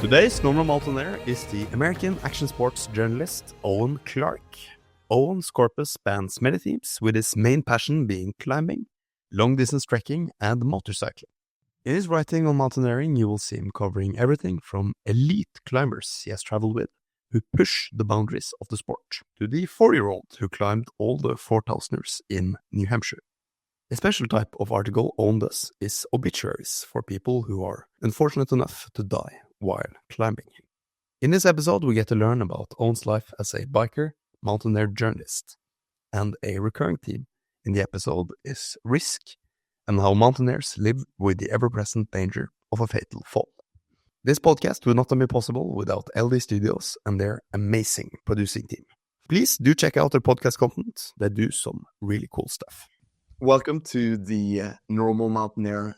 Today's normal Mountaineer is the American action sports journalist Owen Clarke. Owen's corpus spans many themes, with his main passion being climbing, long-distance trekking, and motorcycling. In his writing on mountaineering, you will see him covering everything from elite climbers he has traveled with, who push the boundaries of the sport, to the 4-year-old who climbed all the 4,000ers in New Hampshire. A special type of article Owen does is obituaries for people who are unfortunate enough to die while climbing. In this episode, we get to learn about Owen's life as a biker, mountaineer journalist, and a recurring theme in the episode is risk and how mountaineers live with the ever-present danger of a fatal fall. This podcast would not have been possible without LD Studios and their amazing producing team. Please do check out their podcast content. They do some really cool stuff. Welcome to the Normal Mountaineer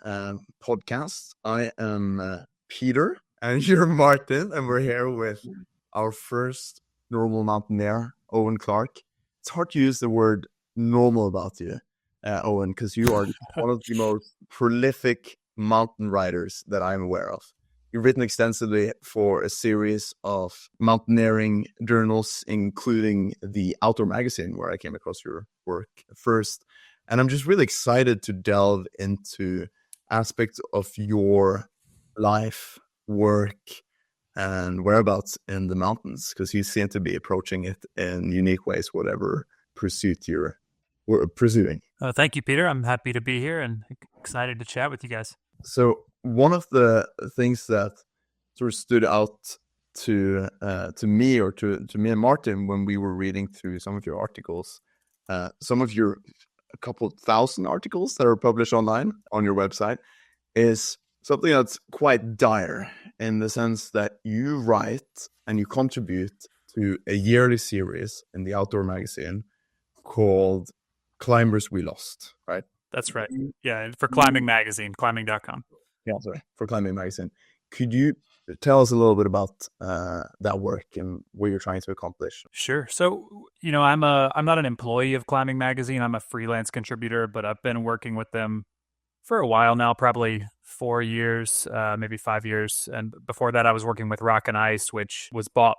podcast. I am Peter, and you're Martin, and we're here with our first Normal Mountaineer, Owen Clarke. It's hard to use the word normal about you, Owen, because you are one of the most prolific mountain riders that I'm aware of. You've written extensively for a series of mountaineering journals, including the Outdoor magazine, where I came across your work first. And I'm just really excited to delve into aspects of your life, work, and whereabouts in the mountains, because you seem to be approaching it in unique ways, whatever pursuit you're pursuing. Thank you, Peter. I'm happy to be here and excited to chat with you guys. So one of the things that sort of stood out to me or to me and Martin when we were reading through some of your articles, some of your a couple thousand articles that are published online on your website, is something that's quite dire in the sense that you write and you contribute to a yearly series in the Outdoor magazine called Climbers We Lost, right? That's right. Yeah, for Climbing Magazine, climbing.com. Yeah, sorry, for Climbing Magazine. Could you tell us a little bit about that work and what you're trying to accomplish? Sure. So, I'm not an employee of Climbing Magazine. I'm a freelance contributor, but I've been working with them for a while now, probably 4 years, maybe 5 years. And before that, I was working with Rock and Ice, which was bought.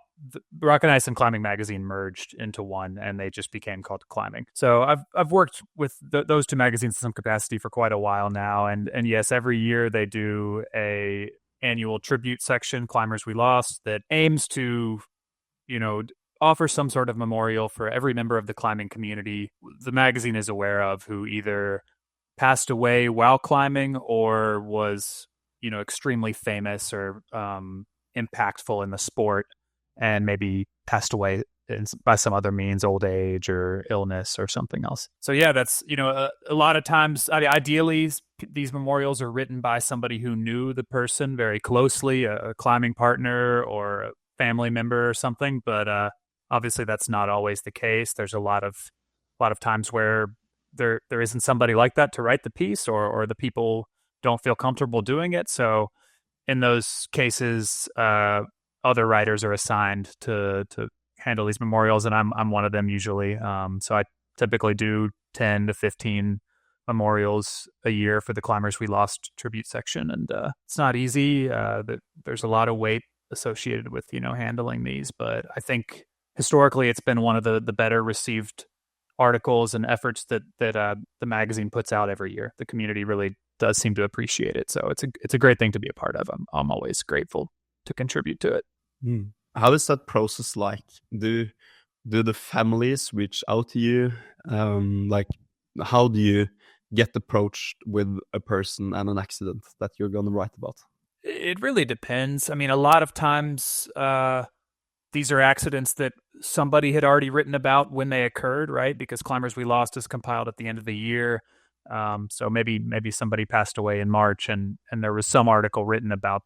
Rock and Ice and Climbing Magazine merged into one, and they just became called Climbing. So I've worked with those two magazines in some capacity for quite a while now. And yes, every year they do a annual tribute section, Climbers We Lost, that aims to, offer some sort of memorial for every member of the climbing community the magazine is aware of who either passed away while climbing or was, extremely famous or impactful in the sport and maybe passed away by some other means, old age or illness or something else. So yeah, that's, a lot of times, ideally, these memorials are written by somebody who knew the person very closely, a climbing partner or a family member or something. But obviously that's not always the case. There's a lot of times where there isn't somebody like that to write the piece, or the people don't feel comfortable doing it. So in those cases, other writers are assigned to handle these memorials, and I'm one of them usually. So I typically do 10 to 15 memorials a year for the Climbers We Lost tribute section, and it's not easy. There's a lot of weight associated with handling these, but I think historically it's been one of the better received articles and efforts that the magazine puts out every year. The community really does seem to appreciate it, so it's a great thing to be a part of. I'm always grateful to contribute to it. How is that process like? Do the families reach out to you? How do you get approached with a person and an accident that you're going to write about? It really depends. I mean, a lot of times these are accidents that somebody had already written about when they occurred, right? Because Climbers We Lost is compiled at the end of the year. So maybe somebody passed away in March and there was some article written about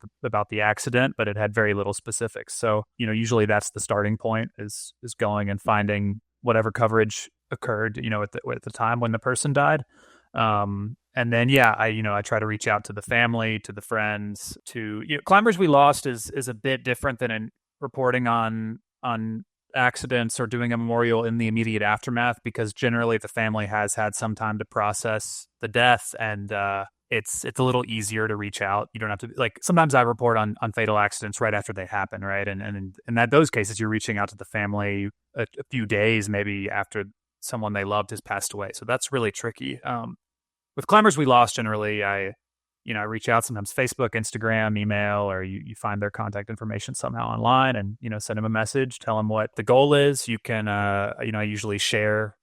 the accident, but it had very little specifics. So, usually that's the starting point is going and finding whatever coverage occurred, at the time when the person died. And then, I try to reach out to the family, to the friends, to, Climbers We Lost is a bit different than in reporting on accidents or doing a memorial in the immediate aftermath, because generally the family has had some time to process the death and it's a little easier to reach out. You don't have to, like, sometimes I report on fatal accidents right after they happen, right? And in those cases, you're reaching out to the family a few days maybe after someone they loved has passed away. So that's really tricky. With climbers we lost, generally, I reach out sometimes Facebook, Instagram, email, or you find their contact information somehow online and, send them a message, tell them what the goal is. You can, I usually share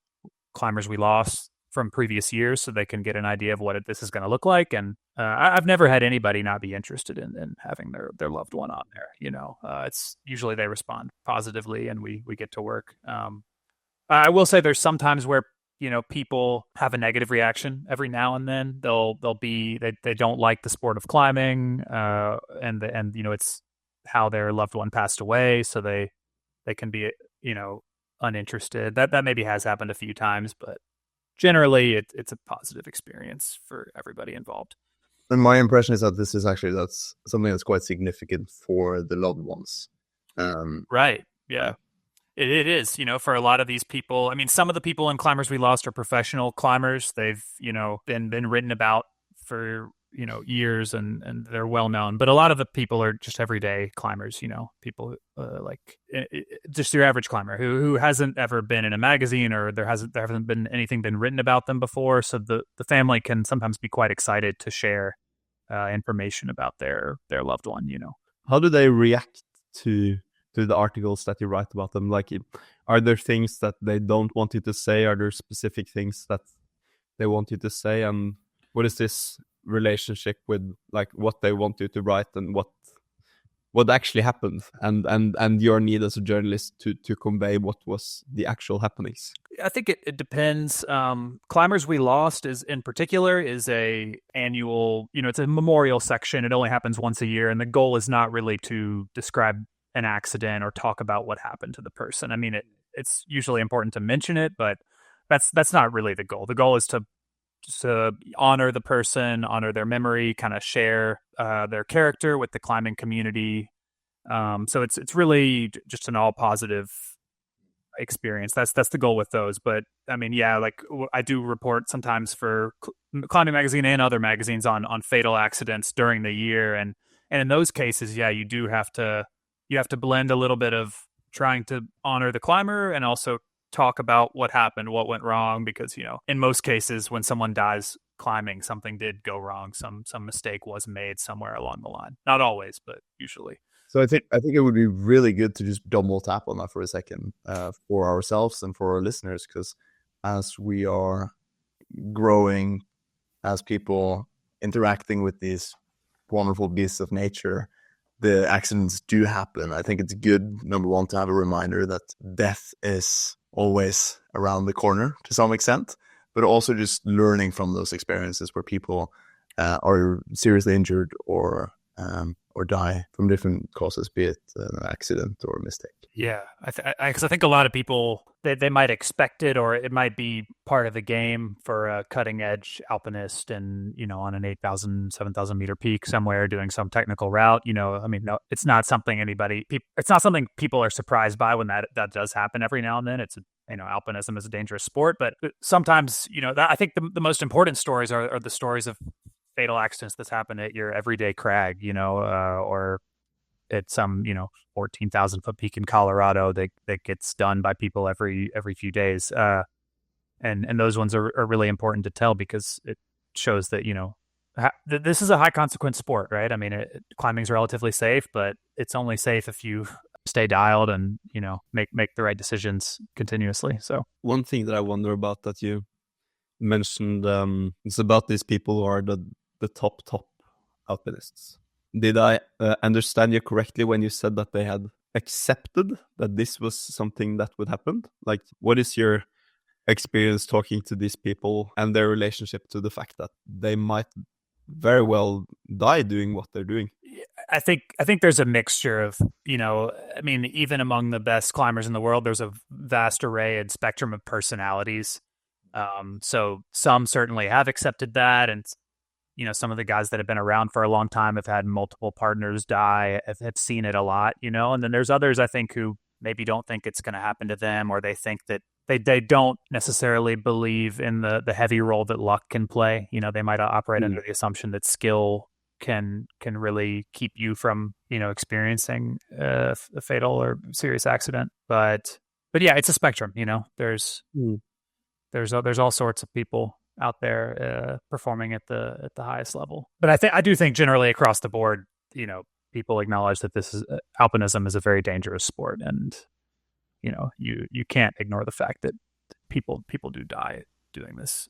climbers we lost from previous years so they can get an idea of what this is going to look like. And I've never had anybody not be interested in having their loved one on there. It's usually they respond positively and we get to work. I will say there's sometimes where people have a negative reaction every now and then. They don't like the sport of climbing, and it's how their loved one passed away, so they can be uninterested. That maybe has happened a few times, but generally it's a positive experience for everybody involved. And my impression is that that's something that's quite significant for the loved ones. Right. Yeah. It is, for a lot of these people. I mean, some of the people in Climbers We Lost are professional climbers. They've, been written about for, years and they're well known. But a lot of the people are just everyday climbers, people just your average climber who hasn't ever been in a magazine or there hasn't been anything been written about them before. So the family can sometimes be quite excited to share information about their loved one, How do they react to the articles that you write about them? Like, are there things that they don't want you to say? Are there specific things that they want you to say? And what is this relationship with, like, what they want you to write and what actually happened, and your need as a journalist to convey what was the actual happenings? I think it depends. Climbers We Lost is a annual, it's a memorial section. It only happens once a year, and the goal is not really to describe an accident or talk about what happened to the person. I mean, it's usually important to mention it, but that's not really the goal. The goal is to honor the person, honor their memory, kind of share their character with the climbing community. So it's really just an all positive experience. That's the goal with those. But I mean, yeah, like I do report sometimes for Climbing Magazine and other magazines on fatal accidents during the year, and in those cases, yeah, you have to blend a little bit of trying to honor the climber and also talk about what happened, what went wrong, because, in most cases when someone dies climbing, something did go wrong. Some mistake was made somewhere along the line. Not always, but usually. So I think it would be really good to just double tap on that for a second for ourselves and for our listeners, because as we are growing, as people interacting with these wonderful beasts of nature, the accidents do happen. I think it's good, number one, to have a reminder that death is always around the corner to some extent, but also just learning from those experiences where people are seriously injured or die from different causes, be it an accident or a mistake. Yeah, because I think a lot of people, they might expect it, or it might be part of the game for a cutting edge alpinist and, on an 8,000, 7,000 meter peak somewhere doing some technical route. I mean, no, it's not something people are surprised by when that does happen every now and then. It's, alpinism is a dangerous sport, but sometimes, I think the most important stories are the stories of fatal accidents that's happened at your everyday crag, or at some, 14,000 foot peak in Colorado that gets done by people every few days. And those ones are really important to tell because it shows that, this is a high consequence sport, right? I mean, climbing's relatively safe, but it's only safe if you stay dialed and, make the right decisions continuously. So one thing that I wonder about that you mentioned is about these people who are the top alpinists. Did I understand you correctly when you said that they had accepted that this was something that would happen? Like, what is your experience talking to these people and their relationship to the fact that they might very well die doing what they're doing? I think there's a mixture of, I mean, even among the best climbers in the world, there's a vast array and spectrum of personalities. So some certainly have accepted that, and some of the guys that have been around for a long time have had multiple partners die, have seen it a lot, and then there's others, I think, who maybe don't think it's going to happen to them, or they think that they don't necessarily believe in the heavy role that luck can play. They might operate under the assumption that skill can really keep you from experiencing a fatal or serious accident. But yeah, it's a spectrum. There's all sorts of people out there performing at the highest level. But I do think generally across the board, people acknowledge that this is alpinism is a very dangerous sport, and you can't ignore the fact that people do die doing this,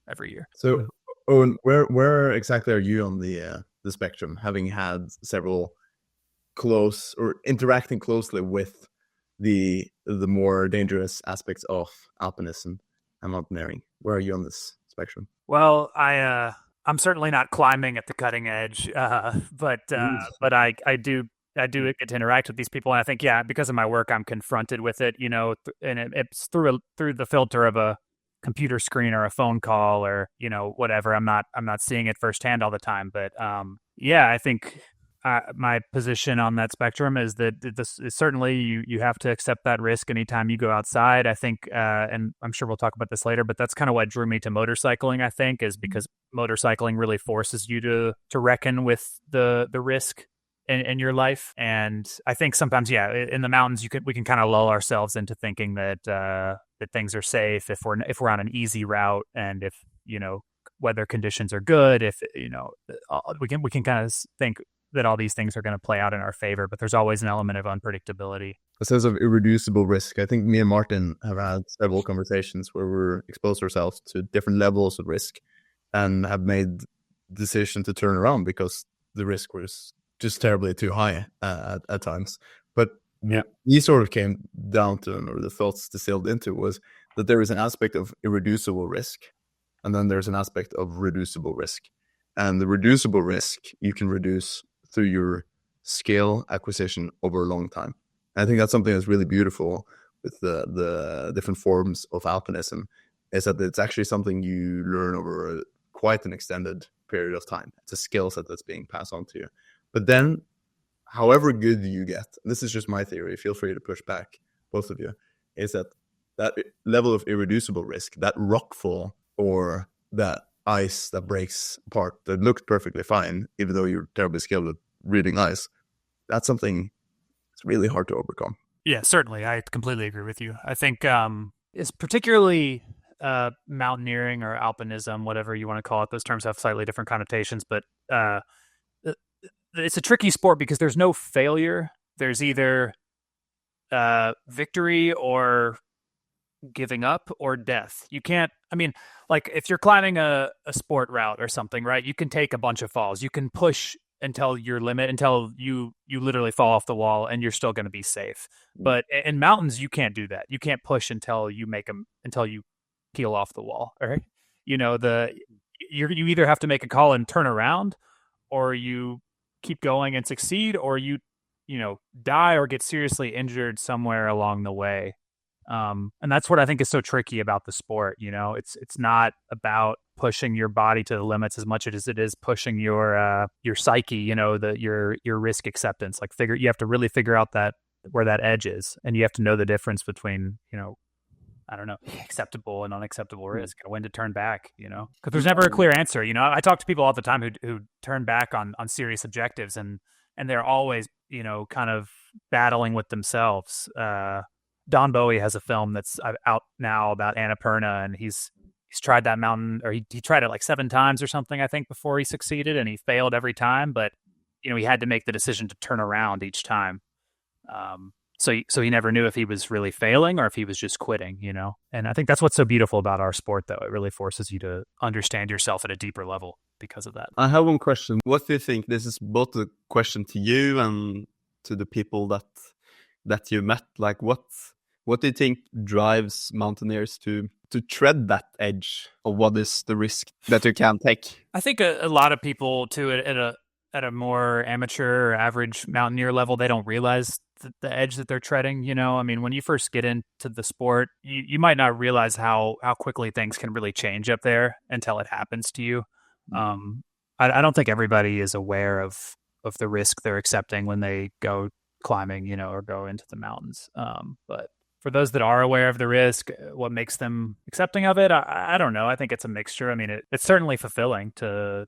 every year. So, Owen, where exactly are you on the spectrum, having had several close or interacting closely with the more dangerous aspects of alpinism and mountaineering? Where are you on this spectrum? Well, I'm certainly not climbing at the cutting edge, but I do get to interact with these people, and I think because of my work, I'm confronted with it, and it's through the filter of a computer screen or a phone call or whatever. I'm not seeing it firsthand all the time, but I think my position on that spectrum is that this is certainly you have to accept that risk anytime you go outside. I think, and I'm sure we'll talk about this later, but that's kind of what drew me to motorcycling. I think is because motorcycling really forces you to reckon with the risk in your life. And I think sometimes, in the mountains, we can kind of lull ourselves into thinking that that things are safe if we're on an easy route, and if weather conditions are good, if we can kind of think that all these things are going to play out in our favor, but there's always an element of unpredictability. A sense of irreducible risk. I think me and Martin have had several conversations where we're exposed ourselves to different levels of risk and have made the decision to turn around because the risk was just terribly too high at times. But we sort of came down to, or the thoughts distilled into, was that there is an aspect of irreducible risk, and then there's an aspect of reducible risk. And the reducible risk you can reduce through your skill acquisition over a long time. And I think that's something that's really beautiful with the different forms of alpinism, is that it's actually something you learn over quite an extended period of time. It's a skill set that's being passed on to you. But then, however good you get, this is just my theory, feel free to push back, both of you, is that level of irreducible risk, that rock fall or that ice that breaks apart that looks perfectly fine, even though you're terribly skilled at reading ice, that's something it's really hard to overcome. Yeah, certainly. I completely agree with you. I think it's particularly mountaineering or alpinism, whatever you want to call it. Those terms have slightly different connotations, but it's a tricky sport because there's no failure. There's either victory or giving up or death. You can't, like if you're climbing a sport route or something, right? You can take a bunch of falls. You can push until your limit, until you literally fall off the wall, and you're still going to be safe. But in mountains, you can't do that. You can't push until you peel off the wall. Right? You either have to make a call and turn around, or you keep going and succeed, or you die or get seriously injured somewhere along the way. And that's what I think is so tricky about the sport. It's not about pushing your body to the limits as much as it is pushing your psyche, your risk acceptance. Like you have to really figure out where that edge is, and you have to know the difference between, acceptable and unacceptable risk, and when to turn back, because there's never a clear answer. I talk to people all the time who turn back on serious objectives, and they're always, kind of battling with themselves. Don Bowie has a film that's out now about Annapurna, and he's tried that mountain, or he tried it like 7 times or something, I think, before he succeeded, and he failed every time, but he had to make the decision to turn around each time. So he never knew if he was really failing or if he was just quitting, And I think that's what's so beautiful about our sport, though. It really forces you to understand yourself at a deeper level because of that. I have one question. What do you think? This is both a question to you and to the people that you met. Like, what do you think drives mountaineers to tread that edge of what is the risk that you can take? I think a lot of people, too, at a more amateur or average mountaineer level, they don't realize the edge that they're treading. When you first get into the sport, you might not realize how quickly things can really change up there until it happens to you. I don't think everybody is aware of the risk they're accepting when they go climbing, or go into the mountains. But for those that are aware of the risk, what makes them accepting of it, I don't know. I think it's a mixture. I mean, it's certainly fulfilling to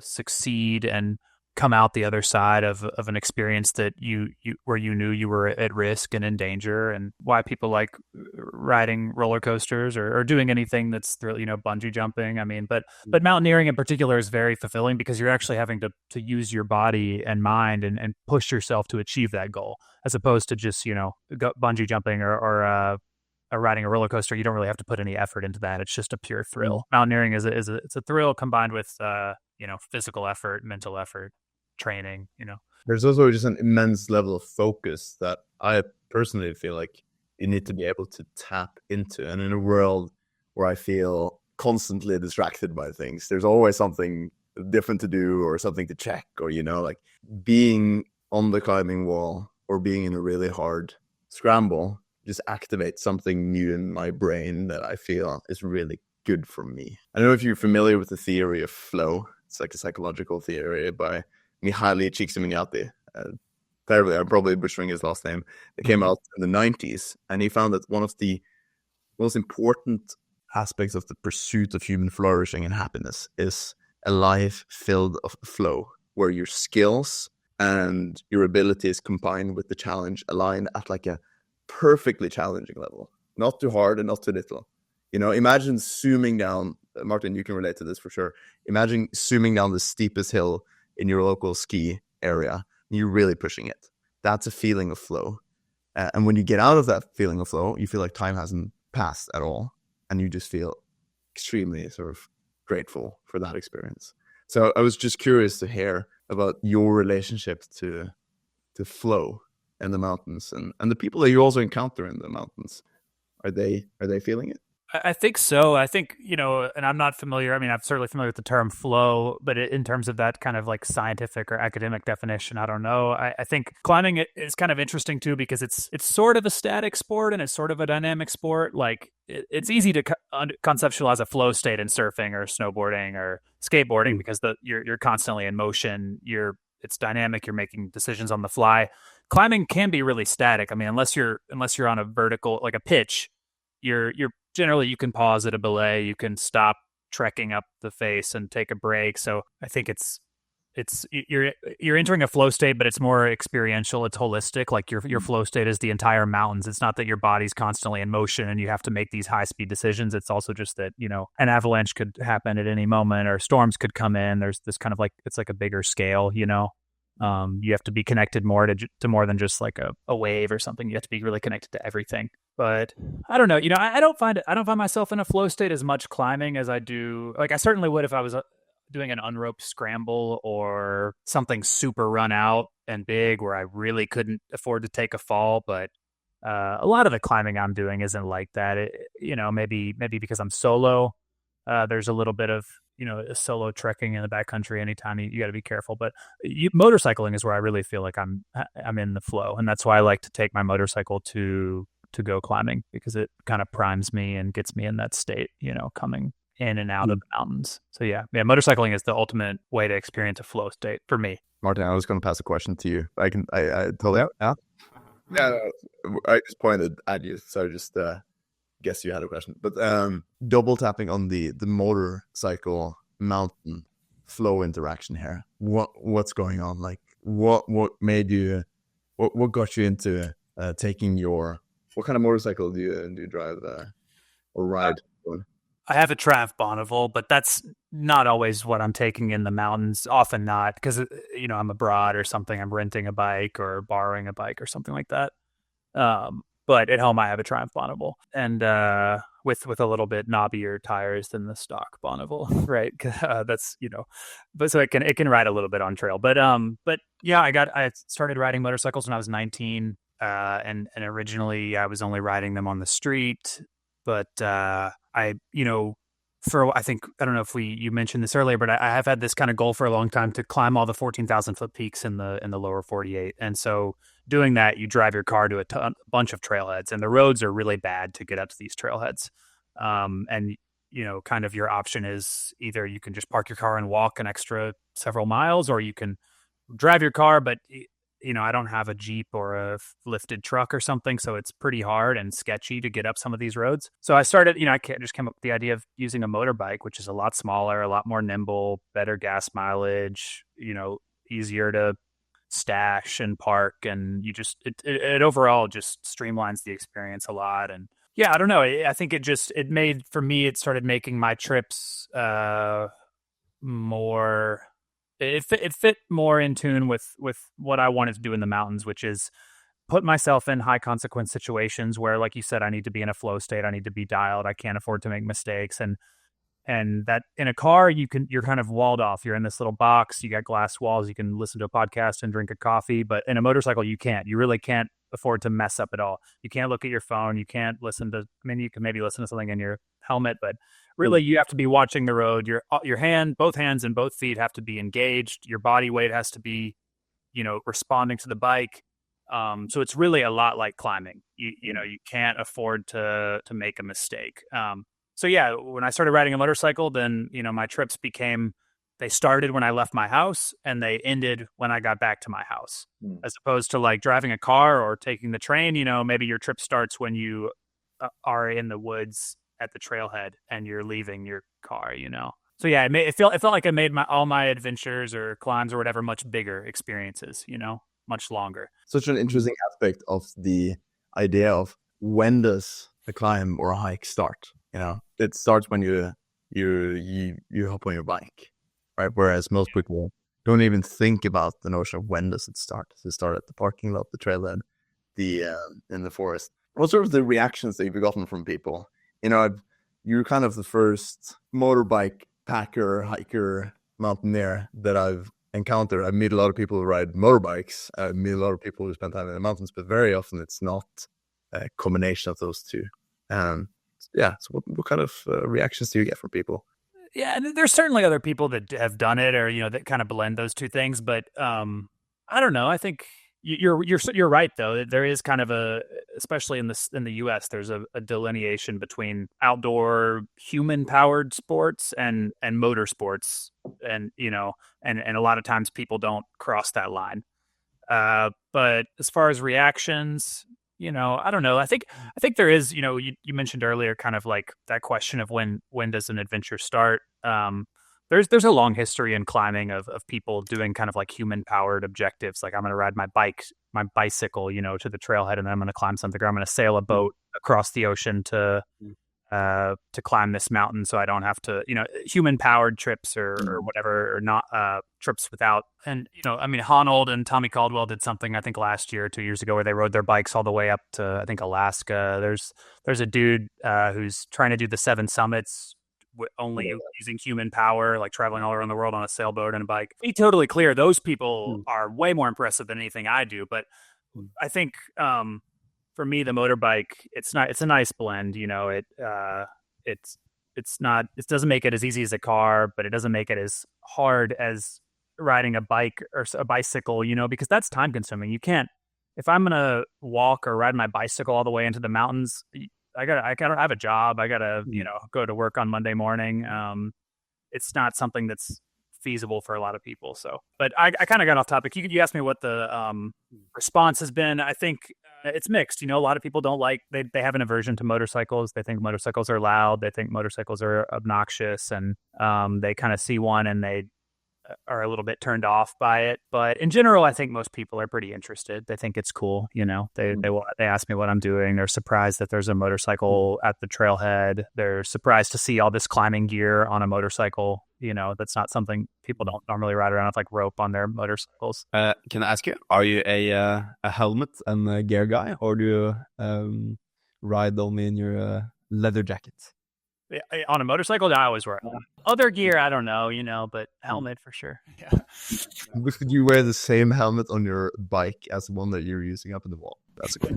succeed and come out the other side of an experience that you where you knew you were at risk and in danger, and why people like riding roller coasters or doing anything that's bungee jumping. I mean, but mountaineering in particular is very fulfilling because you're actually having to use your body and mind and push yourself to achieve that goal, as opposed to just go bungee jumping or riding a roller coaster. You don't really have to put any effort into that. It's just a pure thrill. Mountaineering is it's a thrill combined with physical effort, mental effort, training. There's also just an immense level of focus that I personally feel like you need to be able to tap into. And in a world where I feel constantly distracted by things, there's always something different to do or something to check, or like being on the climbing wall or being in a really hard scramble just activates something new in my brain that I feel is really good for me. I don't know if you're familiar with the theory of flow. It's like a psychological theory by Mihaly Csikszentmihalyi. Terribly, I'm probably butchering his last name. It came out in the 90s, and he found that one of the most important aspects of the pursuit of human flourishing and happiness is a life filled of flow, where your skills and your abilities combined with the challenge align at like a perfectly challenging level. Not too hard and not too little. Imagine zooming down, Martin, you can relate to this for sure. Imagine zooming down the steepest hill in your local ski area, and you're really pushing it. That's a feeling of flow. And when you get out of that feeling of flow, you feel like time hasn't passed at all. And you just feel extremely sort of grateful for that experience. So I was just curious to hear about your relationship to flow in the mountains, and the people that you also encounter in the mountains. Are they feeling it? I think so. I think, and I'm not familiar. I mean, I'm certainly familiar with the term flow, but in terms of that kind of like scientific or academic definition, I don't know. I think climbing is kind of interesting too, because it's sort of a static sport and it's sort of a dynamic sport. Like it's easy to conceptualize a flow state in surfing or snowboarding or skateboarding because you're constantly in motion. It's dynamic. You're making decisions on the fly. Climbing can be really static. I mean, unless you're on a vertical, like a pitch, you're generally, you can pause at a belay, you can stop trekking up the face and take a break. So I think you're entering a flow state, but it's more experiential. It's holistic. Like your flow state is the entire mountains. It's not that your body's constantly in motion and you have to make these high speed decisions. It's also just that an avalanche could happen at any moment, or storms could come in. There's this kind of like, it's like a bigger scale. You have to be connected more to more than just like a wave or something. You have to be really connected to everything. But I don't know. I don't find myself in a flow state as much climbing as I do. Like I certainly would if I was doing an unroped scramble or something super run out and big where I really couldn't afford to take a fall. But a lot of the climbing I'm doing isn't like that. Maybe because I'm solo. There's a little bit of solo trekking in the backcountry. Anytime you got to be careful. But motorcycling is where I really feel like I'm in the flow, and that's why I like to take my motorcycle to go climbing, because it kind of primes me and gets me in that state, coming in and out of the mountains. So yeah, motorcycling is the ultimate way to experience a flow state for me. Martin, I was going to pass a question to you. I totally out. Yeah. Yeah, I just pointed at you, so just guess you had a question. But double tapping on the motorcycle mountain flow interaction here. What's going on? Like what made you? What got you into taking your? What kind of motorcycle do you drive or ride? I have a Triumph Bonneville, but that's not always what I'm taking in the mountains. Often not, because I'm abroad or something. I'm renting a bike or borrowing a bike or something like that. But at home I have a Triumph Bonneville, and with a little bit knobbier tires than the stock Bonneville, right? That's but so it can ride a little bit on trail. But yeah, I started riding motorcycles when I was 19. And originally I was only riding them on the street, but I think, I don't know if you mentioned this earlier, but I have had this kind of goal for a long time to climb all the 14,000 foot peaks in the lower 48. And so doing that, you drive your car to a bunch of trailheads, and the roads are really bad to get up to these trailheads. And kind of your option is either you can just park your car and walk an extra several miles, or you can drive your car, but I don't have a Jeep or a lifted truck or something, so it's pretty hard and sketchy to get up some of these roads. So I started, just came up with the idea of using a motorbike, which is a lot smaller, a lot more nimble, better gas mileage, easier to stash and park, and it overall just streamlines the experience a lot. And yeah, I don't know. I think it started making my trips more. It fit more in tune with what I wanted to do in the mountains, which is put myself in high consequence situations where, like you said, I need to be in a flow state. I need to be dialed. I can't afford to make mistakes. And that in a car, you're kind of walled off. You're in this little box. You got glass walls. You can listen to a podcast and drink a coffee. But in a motorcycle, you can't. You really can't afford to mess up at all. You can't look at your phone. You can't listen to. I mean, you can maybe listen to something in your helmet, but really, you have to be watching the road. Both hands and both feet have to be engaged. Your body weight has to be, responding to the bike. So it's really a lot like climbing. You can't afford to make a mistake. So yeah, when I started riding a motorcycle, then, my trips they started when I left my house and they ended when I got back to my house, as opposed to like driving a car or taking the train. Maybe your trip starts when you are in the woods at the trailhead and you're leaving your car. So yeah, it felt like I made all my adventures or climbs or whatever much bigger experiences, much longer. Such an interesting aspect of the idea of when does a climb or a hike start? It starts when you hop on your bike, right? Whereas most people don't even think about the notion of when does it start. Does it start at the parking lot, the trailhead, in the forest? What sort of the reactions that you've gotten from people? You're kind of the first motorbike packer, hiker, mountaineer that I've encountered. I meet a lot of people who ride motorbikes. I meet a lot of people who spend time in the mountains, but very often it's not a combination of those two. So what kind of reactions do you get from people? Yeah, and there's certainly other people that have done it, or that kind of blend those two things. But I don't know. I think you're right, though. There is kind of especially in the U.S., there's a delineation between outdoor human powered sports and motorsports, and and a lot of times people don't cross that line. But as far as reactions, I don't know. I think there is, you mentioned earlier kind of like that question of when does an adventure start? There's a long history in climbing of people doing kind of like human powered objectives. Like, I'm going to ride my bicycle, to the trailhead, and then I'm going to climb something, or I'm going to sail a boat across the ocean to climb this mountain, so I don't have to, human powered trips or whatever, or not trips without. And Honnold and Tommy Caldwell did something, I think last year or 2 years ago, where they rode their bikes all the way up to, I think, Alaska. There's a dude who's trying to do the 7 summits only using human power, like traveling all around the world on a sailboat and a bike. Be totally clear, those people are way more impressive than anything I do. But I think for me, the motorbike, it's a nice blend. It doesn't make it as easy as a car, but it doesn't make it as hard as riding a bike or a bicycle, because that's time consuming. You can't, if I'm going to walk or ride my bicycle all the way into the mountains, I have a job. I gotta, go to work on Monday morning. It's not something that's feasible for a lot of people. So, but I kind of got off topic. You asked me what the response has been. I think it's mixed. A lot of people don't like, they have an aversion to motorcycles. They think motorcycles are loud. They think motorcycles are obnoxious, and they kind of see one and they are a little bit turned off by it. But in general, I think most people are pretty interested. They think it's cool. They ask me what I'm doing. They're surprised that there's a motorcycle at the trailhead. They're surprised to see all this climbing gear on a motorcycle. That's not something people don't normally ride around with, like rope on their motorcycles. Can I ask you, are you a helmet and a gear guy, or do you ride only in your leather jacket? On a motorcycle, I always wear other gear. I don't know, but helmet for sure. Yeah. Could you wear the same helmet on your bike as the one that you're using up in the wall? That's okay.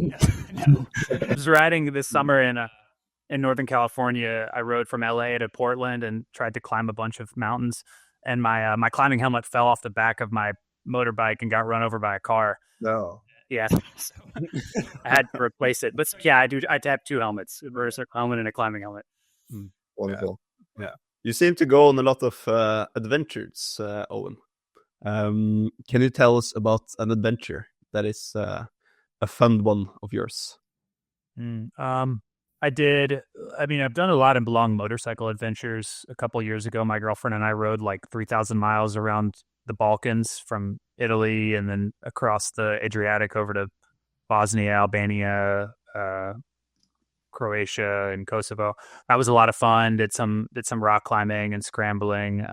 No. I was riding this summer in Northern California. I rode from LA to Portland and tried to climb a bunch of mountains, and my climbing helmet fell off the back of my motorbike and got run over by a car. No. Yeah, so I had to replace it. But yeah, I do. I have 2 helmets: a motorcycle helmet and a climbing helmet. Wonderful. Yeah. You seem to go on a lot of adventures, Owen. Can you tell us about an adventure that is a fun one of yours? I've done a lot of long motorcycle adventures. A couple years ago, my girlfriend and I rode like 3,000 miles around the Balkans from Italy and then across the Adriatic over to Bosnia, Albania, Croatia, and Kosovo. That was a lot of fun. Did some rock climbing and scrambling.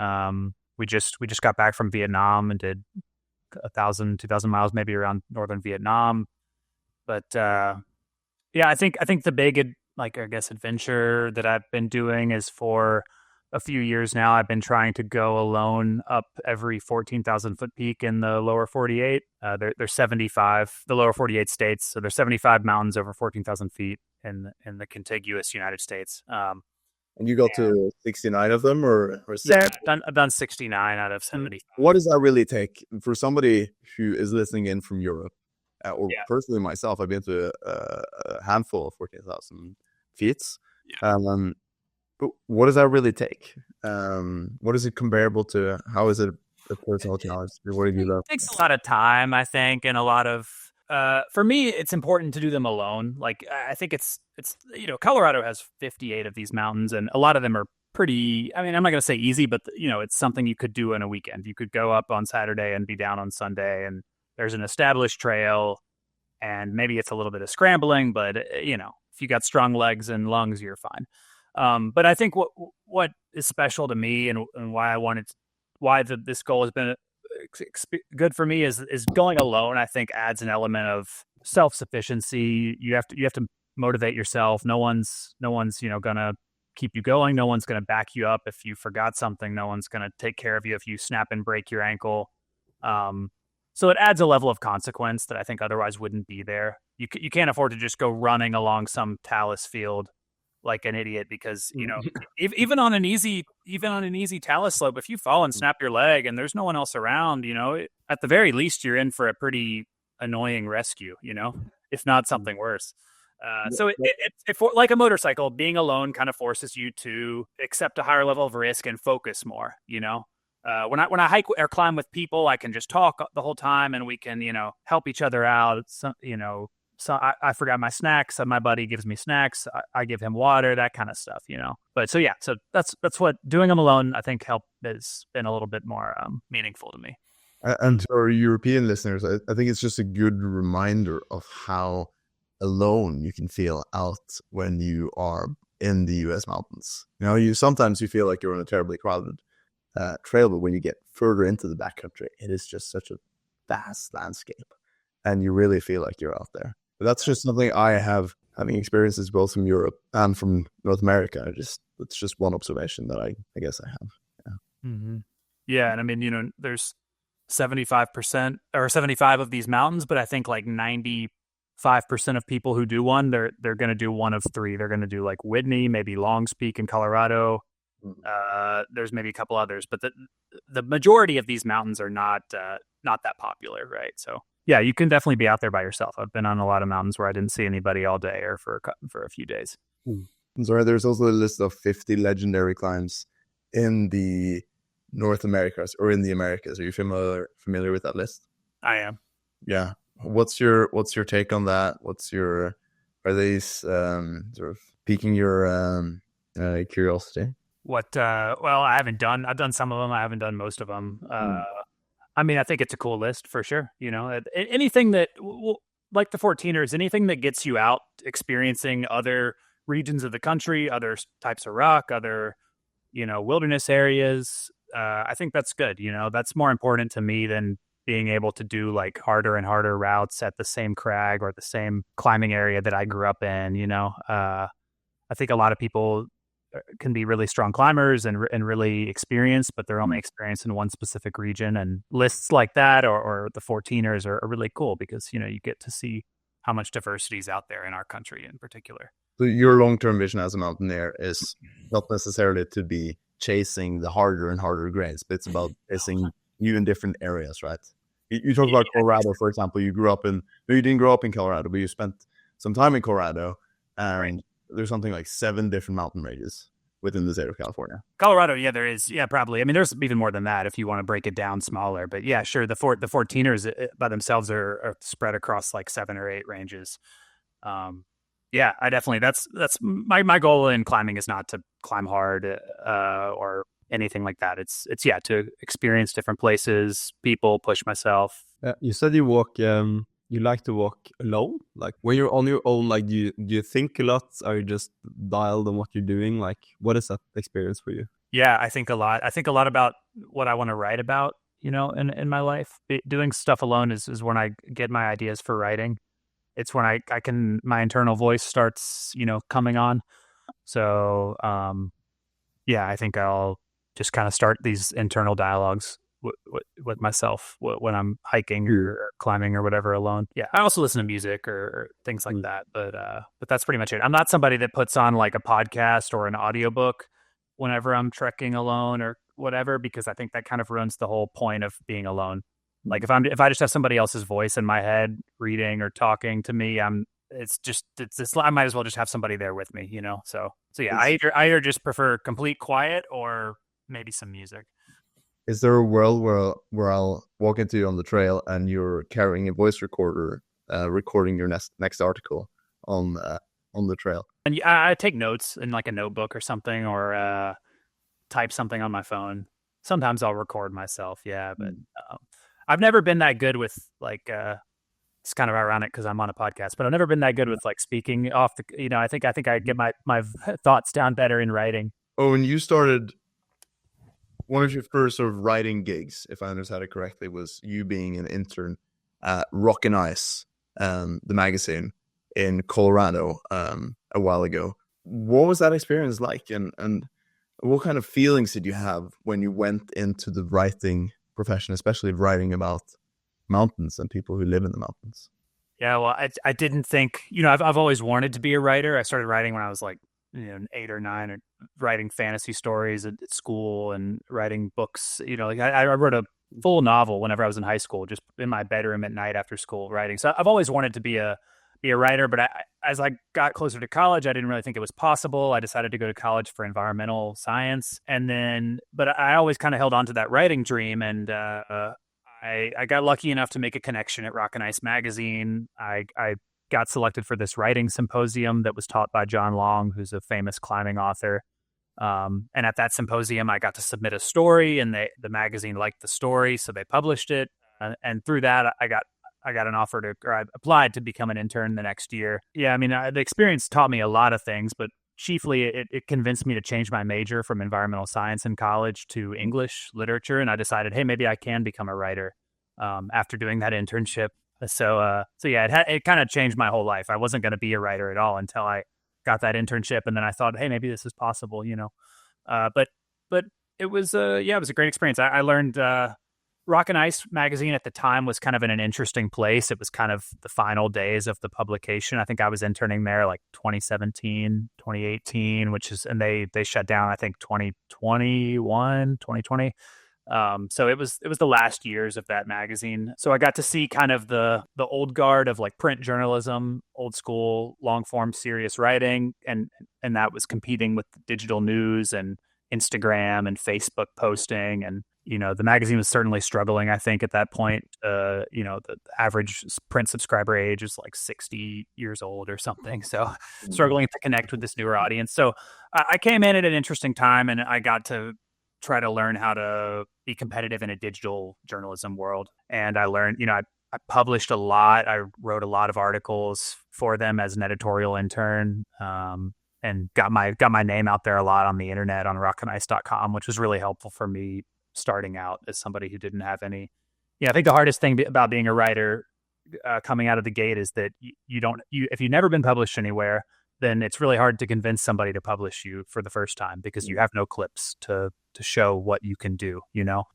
We just got back from Vietnam and did 1,000, 2,000 miles maybe around northern Vietnam. But yeah, I think the big adventure that I've been doing is for a few years now. I've been trying to go alone up every 14,000 foot peak in the lower 48. There's 75, the lower 48 states. So there's 75 mountains over 14,000 feet in the contiguous United States. And you got to 69 of them, or yeah, I've done 69 out of 70. What does that really take for somebody who is listening in from Europe? Or personally myself, I've been to a handful of 14,000 feet. Yeah. But what does that really take? What is it comparable to? How is it a personal challenge? What have you learned? It takes a lot of time, I think, and a lot of for me, it's important to do them alone. Like I think it's Colorado has 58 of these mountains, and a lot of them are pretty. I mean, I'm not going to say easy, but it's something you could do in a weekend. You could go up on Saturday and be down on Sunday, and there's an established trail, and maybe it's a little bit of scrambling, but if you got strong legs and lungs, you're fine. But I think what is special to me and why this goal has been good for me is going alone. I think adds an element of self-sufficiency. You have to motivate yourself. No one's gonna keep you going. No one's gonna back you up if you forgot something. No one's gonna take care of you if you snap and break your ankle. So it adds a level of consequence that I think otherwise wouldn't be there. You can't afford to just go running along some talus field like an idiot because even on an easy talus slope, if you fall and snap your leg and there's no one else around, at the very least you're in for a pretty annoying rescue, if not something worse. So it like a motorcycle, being alone kind of forces you to accept a higher level of risk and focus more. When I hike or climb with people, I can just talk the whole time and we can, help each other out. So I forgot my snacks. So my buddy gives me snacks. I give him water, that kind of stuff, But so that's what doing them alone, I think, has been a little bit more meaningful to me. And to our European listeners, I think it's just a good reminder of how alone you can feel out when you are in the U.S. mountains. Sometimes you feel like you're on a terribly crowded trail, but when you get further into the backcountry, it is just such a vast landscape, and you really feel like you're out there. But that's just something I have, having experiences both from Europe and from North America. It's just one observation that I guess I have. Yeah. Mm-hmm. Yeah, and I mean, there's 75% or 75 of these mountains, but I think like 95% of people who do one, they're going to do one of three. They're going to do like Whitney, maybe Longs Peak in Colorado. There's maybe a couple others, but the majority of these mountains are not that popular, right? So yeah, you can definitely be out there by yourself. I've been on a lot of mountains where I didn't see anybody all day or for a few days. Sorry, there's also a list of 50 legendary climbs in the North Americas or in the Americas. Are you familiar with that list? I am. Yeah. What's your take on that? Are these sort of piquing your curiosity? Well, I've done some of them. I haven't done most of them. I mean, I think it's a cool list for sure. Anything that, like the 14ers, anything that gets you out experiencing other regions of the country, other types of rock, other, wilderness areas. I think that's good. That's more important to me than being able to do like harder and harder routes at the same crag or the same climbing area that I grew up in. I think a lot of people can be really strong climbers and really experienced, but they're only experienced in one specific region. And lists like that or the 14ers are really cool because, you get to see how much diversity is out there in our country in particular. So your long-term vision as a mountaineer is not necessarily to be chasing the harder and harder grades, but it's about chasing you in different areas, right? You talk about Colorado, for example. You didn't grow up in Colorado, but you spent some time in Colorado, and there's something like 7 different mountain ranges. within the state of California? Colorado, yeah, there is. Yeah, probably. I mean, there's even more than that if you want to break it down smaller. But yeah, sure. The 14ers by themselves are spread across like 7 or 8 ranges. Yeah, I definitely. That's my goal in climbing is not to climb hard or anything like that. It's yeah, to experience different places, people, push myself. You said you walk. You like to walk alone. Like when you're on your own, like do you think a lot? Are you just dialed on what you're doing? Like what is that experience for you? Yeah, I think a lot. I think a lot about what I want to write about. In my life, doing stuff alone is when I get my ideas for writing. It's when I can my internal voice starts coming on. So yeah, I think I'll just kind of start these internal dialogues with myself when I'm hiking or climbing or whatever alone. Yeah, I also listen to music or things like that, but that's pretty much it. I'm not somebody that puts on like a podcast or an audiobook whenever I'm trekking alone or whatever, because I think that kind of ruins the whole point of being alone. Like if I just have somebody else's voice in my head reading or talking to me, I might as well just have somebody there with me, So yeah, I either just prefer complete quiet or maybe some music. Is there a world where I'll walk into you on the trail and you're carrying a voice recorder, recording your next article on the trail? And I take notes in like a notebook or something, or type something on my phone. Sometimes I'll record myself, yeah, but I've never been that good with like. It's kind of ironic because I'm on a podcast, but I've never been that good with like speaking off the. I think I get my thoughts down better in writing. Oh, and you started. One of your first sort of writing gigs, if I understand it correctly, was you being an intern at Rock and Ice, the magazine in Colorado, a while ago. What was that experience like, and what kind of feelings did you have when you went into the writing profession, especially writing about mountains and people who live in the mountains? Yeah, well, I didn't think, I've always wanted to be a writer. I started writing when I was like 8 or 9, or writing fantasy stories at school and writing books. Like I wrote a full novel whenever I was in high school, just in my bedroom at night after school writing. So I've always wanted to be a writer, but as I got closer to college, I didn't really think it was possible. I decided to go to college for environmental science, but I always kind of held on to that writing dream, and I got lucky enough to make a connection at Rock and Ice magazine. I got selected for this writing symposium that was taught by John Long, who's a famous climbing author. And at that symposium, I got to submit a story, and the magazine liked the story, so they published it. And through that, I got an offer I applied to become an intern the next year. Yeah, I mean, the experience taught me a lot of things, but chiefly it convinced me to change my major from environmental science in college to English literature. And I decided, hey, maybe I can become a writer after doing that internship. So yeah, it kind of changed my whole life. I wasn't going to be a writer at all until I got that internship, and then I thought, hey, maybe this is possible, But it was it was a great experience. I learned Rock and Ice magazine at the time was kind of in an interesting place. It was kind of the final days of the publication. I think I was interning there like 2017, 2018, and they shut down, I think 2020. So it was the last years of that magazine. So I got to see kind of the old guard of like print journalism, old school, long form, serious writing, and that was competing with digital news and Instagram and Facebook posting. And the magazine was certainly struggling, I think, at that point. The average print subscriber age is like 60 years old or something. So struggling to connect with this newer audience. So I came in at an interesting time, and I got to try to learn how to be competitive in a digital journalism world. And I learned, I published a lot. I wrote a lot of articles for them as an editorial intern, and got my name out there a lot on the internet on rockandIce.com, which was really helpful for me starting out as somebody who didn't have any. I think the hardest thing about being a writer coming out of the gate is that if you've never been published anywhere, then it's really hard to convince somebody to publish you for the first time because you have no clips to show what you can do,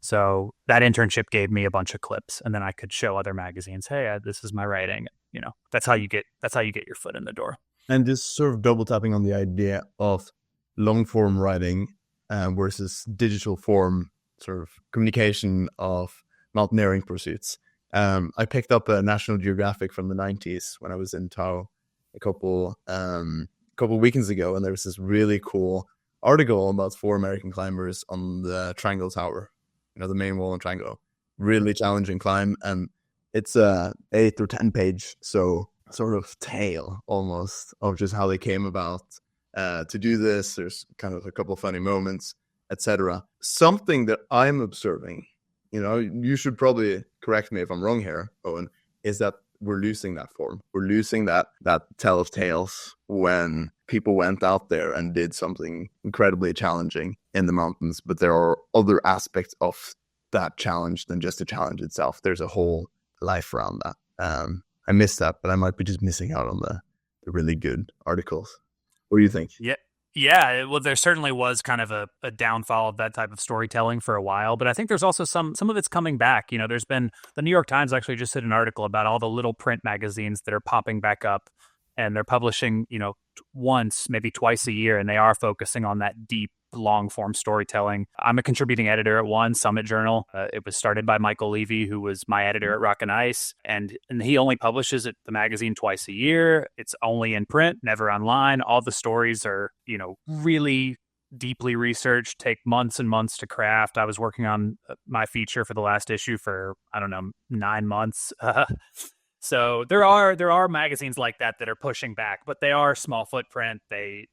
So that internship gave me a bunch of clips, and then I could show other magazines, hey, this is my writing. That's how you get your foot in the door. And just sort of double tapping on the idea of long form writing versus digital form sort of communication of mountaineering pursuits. I picked up a National Geographic from the 90s when I was in Tao a couple weekends ago, and there was this really cool article about 4 American climbers on the Triangle Tower, the main wall in Triangle. Really challenging climb, and it's a 8 or 10 page, so sort of tale almost of just how they came about to do this. There's kind of a couple of funny moments, etc. Something that I'm observing, you should probably correct me if I'm wrong here, Owen, is that we're losing that form. We're losing that tell of tales when people went out there and did something incredibly challenging in the mountains. But there are other aspects of that challenge than just the challenge itself. There's a whole life around that. I missed that, but I might be just missing out on the really good articles. What do you think? Yeah. Well, there certainly was kind of a downfall of that type of storytelling for a while, but I think there's also some of it's coming back. There's been the New York Times actually just did an article about all the little print magazines that are popping back up, and they're publishing, once, maybe twice a year, and they are focusing on that deep, long form storytelling. I'm a contributing editor at one Summit Journal. It was started by Michael Levy, who was my editor at Rock and Ice, and he only publishes the magazine twice a year. It's only in print, never online. All the stories are, really deeply researched, take months and months to craft. I was working on my feature for the last issue for, 9 months. So there are magazines like that are pushing back, but they are small footprint. They're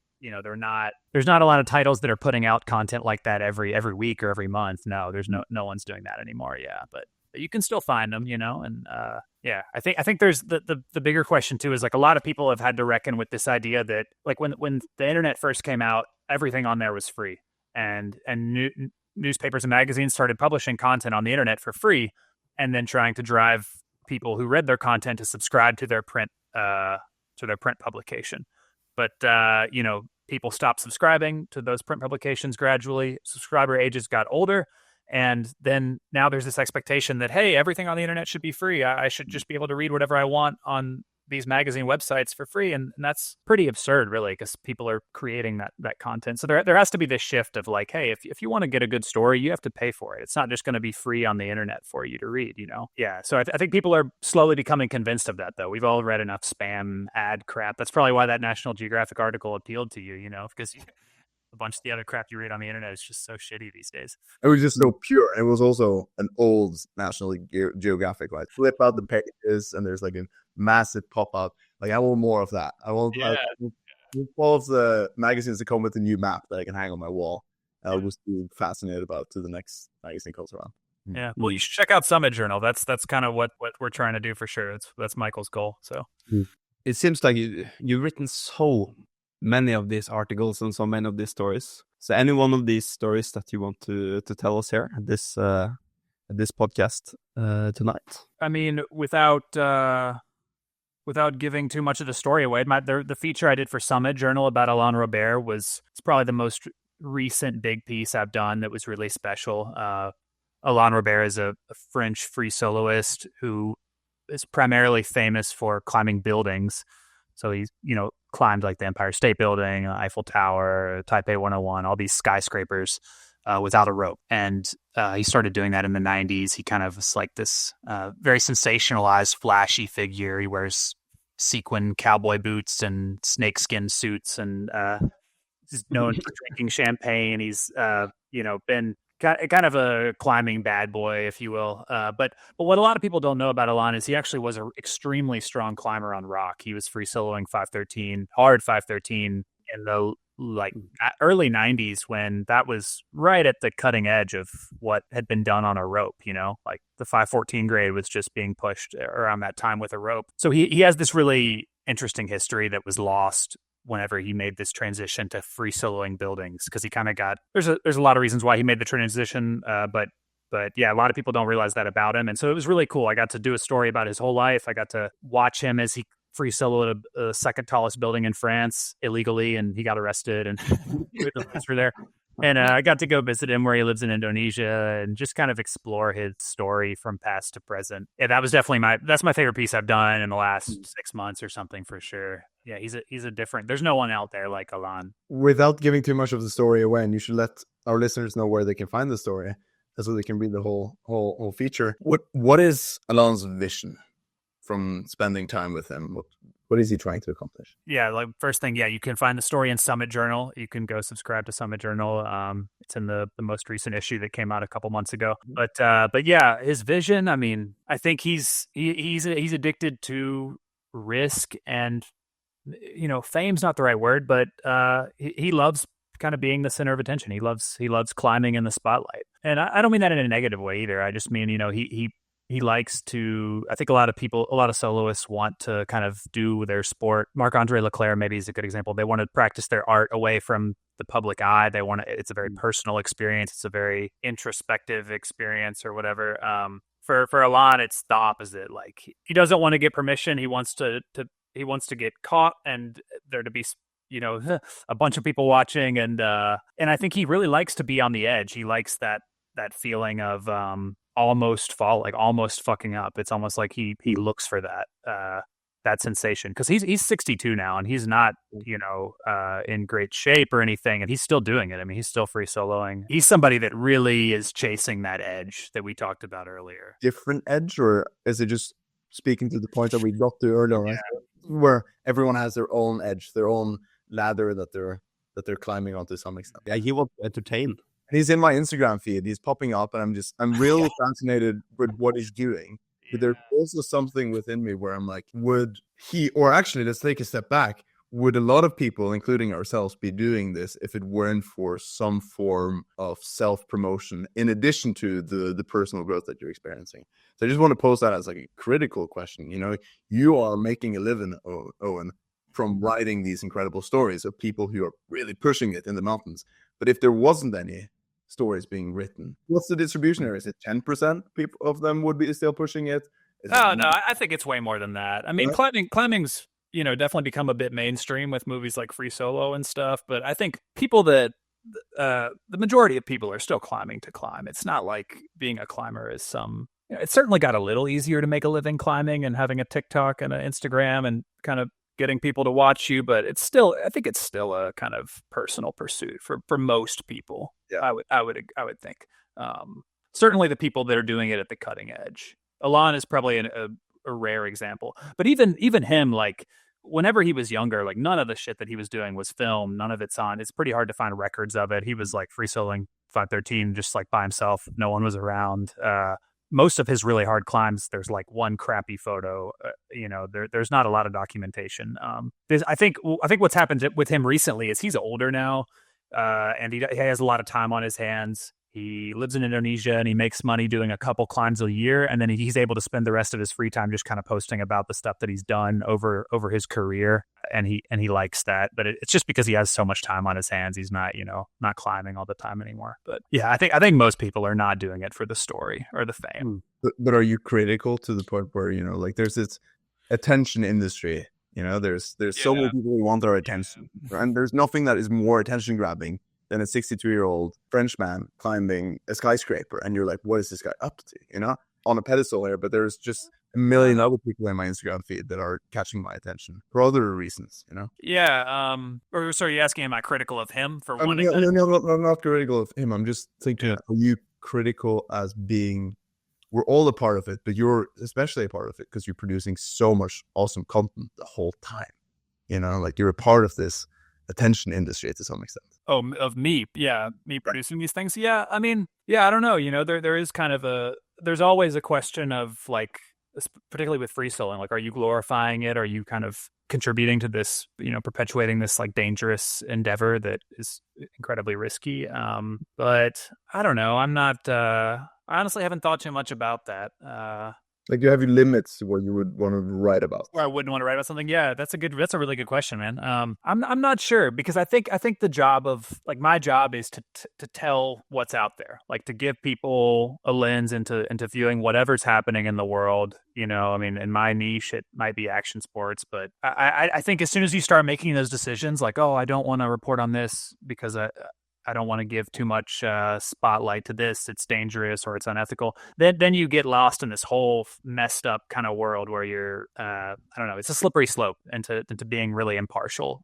not, there's not a lot of titles that are putting out content like that every week or every month. No, there's no one's doing that anymore. Yeah. But you can still find them, and I think there's the bigger question too, is like a lot of people have had to reckon with this idea that like when the internet first came out, everything on there was free, and newspapers and magazines started publishing content on the internet for free, and then trying to drive people who read their content to subscribe to their print publication. But people stopped subscribing to those print publications gradually. Subscriber ages got older, and then now there's this expectation that, hey, everything on the internet should be free. I should just be able to read whatever I want on these magazine websites for free, and that's pretty absurd, really, because people are creating that content. So there has to be this shift of like, hey, if you want to get a good story, you have to pay for it. It's not just going to be free on the internet for you to read, Yeah, so I think people are slowly becoming convinced of that, though. We've all read enough spam ad crap. That's probably why that National Geographic article appealed to you, because a bunch of the other crap you read on the internet is just so shitty these days. It was just so pure. It was also an old National Geographic, like flip out the pages and there's like a massive pop-up. Like I want more of that. I want all of the magazines that come with a new map that I can hang on my wall. I'll just be fascinated about to the next magazine comes around. Yeah, well, you should check out Summit Journal. That's kind of what we're trying to do for sure. That's Michael's goal. So it seems like you've written so many of these articles and so many of these stories. So any one of these stories that you want to tell us here at this podcast tonight? I mean, without giving too much of the story away, the feature I did for Summit Journal about Alain Robert it's probably the most recent big piece I've done that was really special. Alain Robert is a French free soloist who is primarily famous for climbing buildings. So he's, climbed like the Empire State Building, Eiffel Tower, Taipei 101, all these skyscrapers without a rope. And he started doing that in the 90s. He kind of was like this very sensationalized, flashy figure. He wears sequin cowboy boots and snakeskin suits, and he's known for drinking champagne. He's, been kind of a climbing bad boy, if you will. But what a lot of people don't know about Alain is he actually was an extremely strong climber on rock. He was free soloing 513, hard 513 in the early 90s, when that was right at the cutting edge of what had been done on a rope. Like the 514 grade was just being pushed around that time with a rope. So he has this really interesting history that was lost whenever he made this transition to free soloing buildings, because he kind of got there's a lot of reasons why he made the transition, but yeah, a lot of people don't realize that about him. And so it was really cool. I got to do a story about his whole life. I got to watch him as he free soloed a second tallest building in France illegally, and he got arrested, and the police were there. And I got to go visit him where he lives in Indonesia and just kind of explore his story from past to present. Yeah, that was definitely that's my favorite piece I've done in the last 6 months or something, for sure. Yeah, he's a different. There's no one out there like Alain. Without giving too much of the story away, and you should let our listeners know where they can find the story, so they can read the whole feature. What is Alain's vision from spending time with him? What is he trying to accomplish? Yeah, like first thing, yeah, you can find the story in Summit Journal. You can go subscribe to Summit Journal. It's in the most recent issue that came out a couple months ago. But yeah, his vision. I mean, I think he's addicted to risk, and fame's not the right word, but he loves kind of being the center of attention. He loves climbing in the spotlight, and I don't mean that in a negative way either. I just mean he likes to. I think a lot of soloists want to kind of do their sport. Marc-Andre Leclerc maybe is a good example. They want to practice their art away from the public eye. It's a very personal experience. It's a very introspective experience or whatever. For Alon, it's the opposite. Like he doesn't want to get permission. He wants to get caught and there to be a bunch of people watching, and I think he really likes to be on the edge. He likes that feeling of almost almost fucking up. It's almost like he looks for that sensation, because he's 62 now and he's not in great shape or anything, and he's still doing it. I mean, he's still free soloing. He's somebody that really is chasing that edge that we talked about earlier. Different edge, or is it just speaking to the point that we got to earlier, right? Where everyone has their own edge, their own ladder that they're climbing on to some extent. Yeah, he will entertain. He's in my Instagram feed. He's popping up, and I'm really fascinated with what he's doing. But there's also something within me where I'm like, would he, or actually, let's take a step back. Would a lot of people, including ourselves, be doing this if it weren't for some form of self-promotion in addition to the personal growth that you're experiencing? So I just want to pose that as like a critical question. You are making a living, Owen, from writing these incredible stories of people who are really pushing it in the mountains. But if there wasn't any stories being written, what's the distribution area? Is it 10% people of them would be still pushing it? No, I think it's way more than that. I mean, climbing's definitely become a bit mainstream with movies like Free Solo and stuff. But I think people the majority of people are still climbing to climb. It's not like being a climber is it's certainly got a little easier to make a living climbing and having a TikTok and an Instagram and kind of getting people to watch you. But I think it's still a kind of personal pursuit for most people. Yeah. I would think. Certainly the people that are doing it at the cutting edge. Alon is probably a rare example, but even him, like whenever he was younger, like none of the shit that he was doing was filmed. None of it's on. It's pretty hard to find records of it. He was like free soloing 513 just like by himself. No one was around. Most of his really hard climbs, there's like one crappy photo. There's not a lot of documentation. I think what's happened with him recently is he's older now, and he has a lot of time on his hands. He lives in Indonesia and he makes money doing a couple climbs a year, and then he's able to spend the rest of his free time just kind of posting about the stuff that he's done over his career, and he likes that. But it's just because he has so much time on his hands. He's not not climbing all the time anymore. But yeah, I think most people are not doing it for the story or the fame. But are you critical to the point where like there's this attention industry? There's so many people who want our attention, and there's nothing that is more attention grabbing than a 62-year-old French man climbing a skyscraper, and you're like, what is this guy up to? On a pedestal here, but there's just a million other people in my Instagram feed that are catching my attention for other reasons, Yeah. Or sorry, you're asking, am I critical of him for wanting? No, I'm not critical of him. I'm just thinking, are you critical as being? We're all a part of it, but you're especially a part of it because you're producing so much awesome content the whole time. Like you're a part of this attention industry to some extent. Oh, of me. Yeah. Me producing these things. Yeah. I mean, yeah, I don't know. There is kind of there's always a question of like, particularly with free soloing, like, are you glorifying it? Are you kind of contributing to this, perpetuating this like dangerous endeavor that is incredibly risky? But I don't know. I'm not, I honestly haven't thought too much about that. Like, do you have your limits to what you would want to write about? Or I wouldn't want to write about something. Yeah, that's a really good question, man. I'm not sure, because I think the job of like my job is to tell what's out there, like to give people a lens into viewing whatever's happening in the world. I mean, in my niche, it might be action sports, but I think as soon as you start making those decisions, like, oh, I don't want to report on this because I don't want to give too much spotlight to this, it's dangerous or it's unethical, then you get lost in this whole messed up kind of world where you're, I don't know, it's a slippery slope into being really impartial,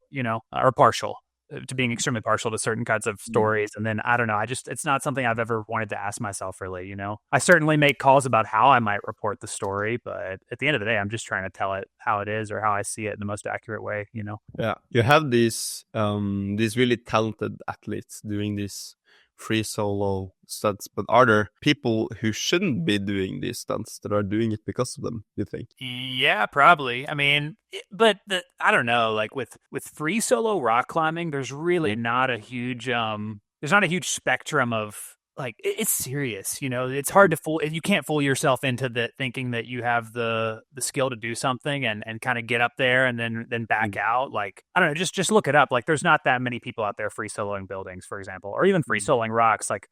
or partial. to being extremely partial to certain kinds of stories. And then I don't know, it's not something I've ever wanted to ask myself really, you know. I certainly make calls about how I might report the story, but at the end of the day, I'm just trying to tell it how it is or how I see it in the most accurate way, you know. Yeah, you have these really talented athletes doing these free solo stunts, but are there people who shouldn't be doing these stunts that are doing it because of them, you think? Yeah, probably. I mean, but I don't know, like with free solo rock climbing, there's really not a huge there's not a huge spectrum of like it's serious, you know. It's hard to fool you can't fool yourself into thinking that you have the skill to do something and kind of get up there and then back out. Like I don't know, just look it up. Like there's not that many people out there free soloing buildings, for example, or even free soloing rocks. Like,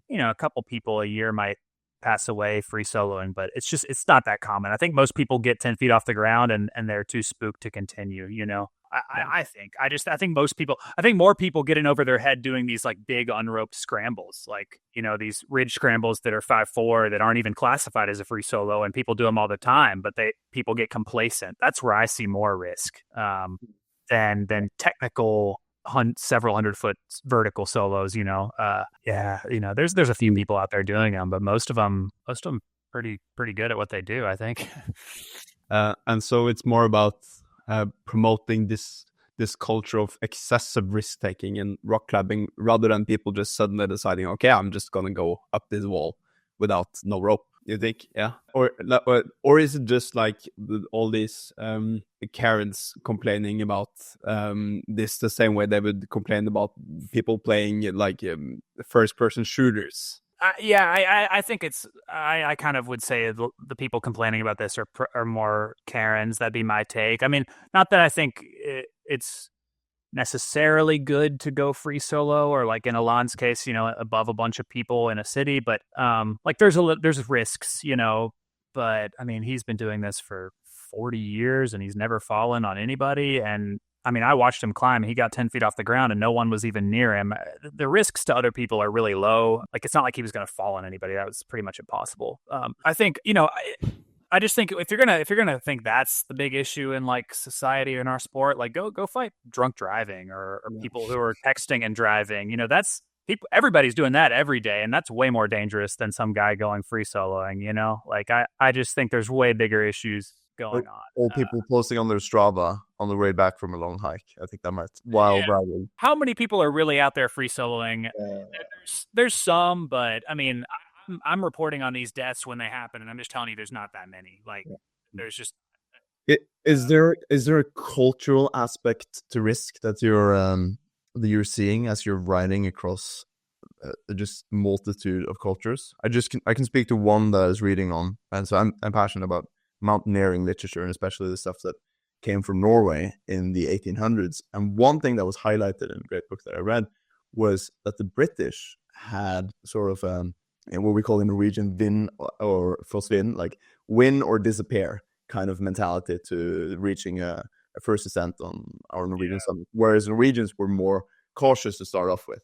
you know, a couple people a year might pass away free soloing, but it's not that common. I think most people get 10 feet off the ground and they're too spooked to continue, you know. I think more people get in over their head doing these like big unroped scrambles, like, you know, these ridge scrambles that are 5'4" that aren't even classified as a free solo, and people do them all the time, but people get complacent. That's where I see more risk than technical several 100-foot vertical solos, you know. Yeah, you know, there's a few people out there doing them, but most of them pretty good at what they do, I think. And so it's more about promoting this culture of excessive risk taking in rock climbing, rather than people just suddenly deciding, okay, I'm just gonna go up this wall without no rope. You think? Yeah. Or is it just like all these Karens complaining about this the same way they would complain about people playing like first person shooters? I think I kind of would say the people complaining about this are more Karens. That'd be my take. I mean, not that I think it's necessarily good to go free solo, or like in Alon's case, you know, above a bunch of people in a city, but like there's risks, you know. But I mean, he's been doing this for 40 years and he's never fallen on anybody. And I mean, I watched him climb. He got 10 feet off the ground and no one was even near him. The risks to other people are really low. Like, it's not like he was going to fall on anybody. That was pretty much impossible. I think, you know, I just think if you're gonna think that's the big issue in like society or in our sport, like go fight drunk driving or people who are texting and driving. You know, that's people. Everybody's doing that every day, and that's way more dangerous than some guy going free soloing. You know, like I just think there's way bigger issues going on. All people posting on their Strava on the way back from a long hike. I think that might wild riding. How many people are really out there free soloing? There's some, but I mean, I'm reporting on these deaths when they happen, and I'm just telling you, there's not that many. Like, there's just. Is there a cultural aspect to risk that you're seeing as you're riding across just multitude of cultures? I can speak to one that I was reading on, and so I'm passionate about mountaineering literature, and especially the stuff that came from Norway in the 1800s. And one thing that was highlighted in a great book that I read was that the British had sort of what we call in Norwegian vinn or forsvinn, like win or disappear kind of mentality to reaching a first ascent on our Norwegian summit, whereas Norwegians were more cautious to start off with.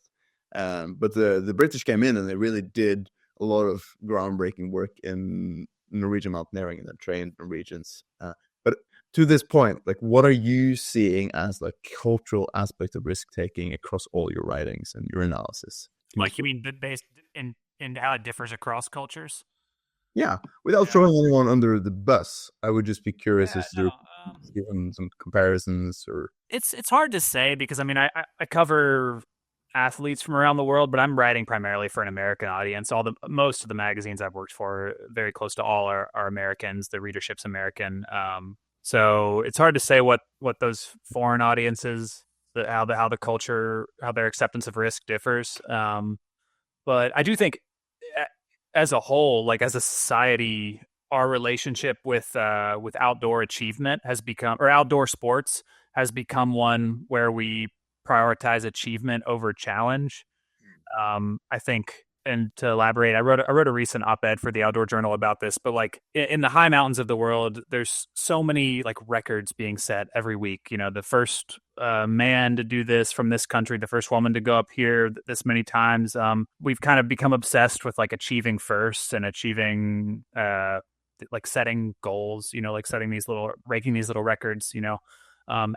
But the British came in and they really did a lot of groundbreaking work in Norwegian mountaineering and then trained Norwegians. But to this point, like, what are you seeing as the cultural aspect of risk taking across all your writings and your analysis? Like, you mean based in how it differs across cultures? Yeah, without throwing anyone under the bus, I would just be curious as to give them some comparisons. Or it's hard to say because I mean I cover athletes from around the world, but I'm writing primarily for an American audience. Most of the magazines I've worked for, very close to all are Americans. The readership's American, so it's hard to say what those foreign audiences, how the culture, how their acceptance of risk differs. But I do think, as a whole, like as a society, our relationship with outdoor achievement has become, or outdoor sports has become, one where we prioritize achievement over challenge. I think, and to elaborate, I wrote a recent op-ed for the Outdoor Journal about this, but like in the high mountains of the world, there's so many like records being set every week. You know, the first man to do this from this country, the first woman to go up here this many times. We've kind of become obsessed with like achieving first and achieving like setting goals, you know, like breaking these little records, you know.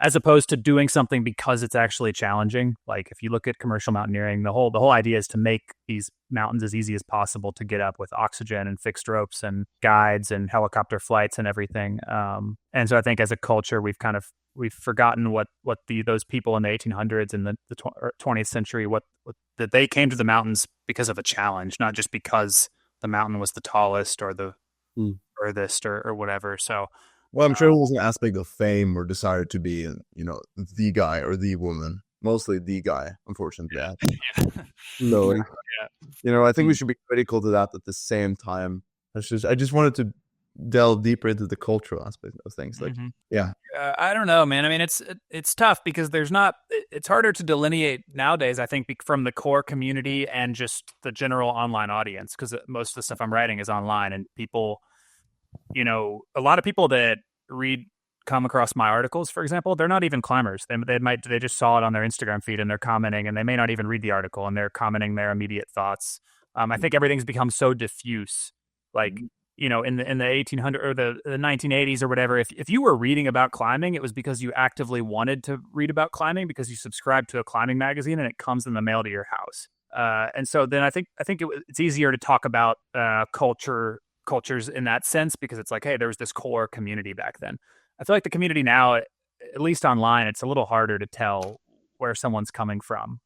as opposed to doing something because it's actually challenging. Like if you look at commercial mountaineering, the whole idea is to make these mountains as easy as possible to get up with oxygen and fixed ropes and guides and helicopter flights and everything. And so I think as a culture, we've forgotten what those people in the 1800s and the 20th century, that they came to the mountains because of a challenge, not just because the mountain was the tallest or the furthest or whatever. So, well, I'm sure it was an aspect of fame or desire to be, the guy or the woman. Mostly the guy, unfortunately. Yeah. No, Yeah. I think we should be critical to that at the same time. I just wanted to delve deeper into the cultural aspect of things. Like, I don't know, man. I mean, it's tough because it's harder to delineate nowadays, I think, from the core community and just the general online audience, because most of the stuff I'm writing is online, and people, a lot of people that come across my articles, for example, they're not even climbers. They just saw it on their Instagram feed and they're commenting, and they may not even read the article, and they're commenting their immediate thoughts. I think everything's become so diffuse, like, in the 1800 or the 1980s or whatever, if you were reading about climbing, it was because you actively wanted to read about climbing because you subscribed to a climbing magazine and it comes in the mail to your house. And so then I think it's easier to talk about cultures in that sense, because it's like, hey, there was this core community back then. I feel like the community now, at least online, it's a little harder to tell where someone's coming from.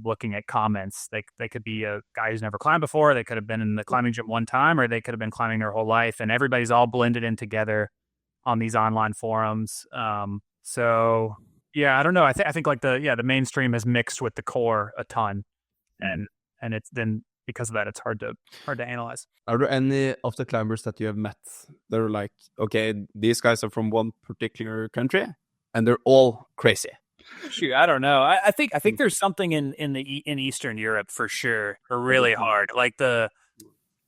Looking at comments, they could be a guy who's never climbed before. They could have been in the climbing gym one time, or they could have been climbing their whole life, and everybody's all blended in together on these online forums. So yeah, I don't know. I think like the mainstream has mixed with the core a ton, and it's then because of that, it's hard to analyze. Are there any of the climbers that you have met that are like, okay, these guys are from one particular country and they're all crazy? Shoot, I don't know. I think there's something in Eastern Europe for sure are really hard. Like the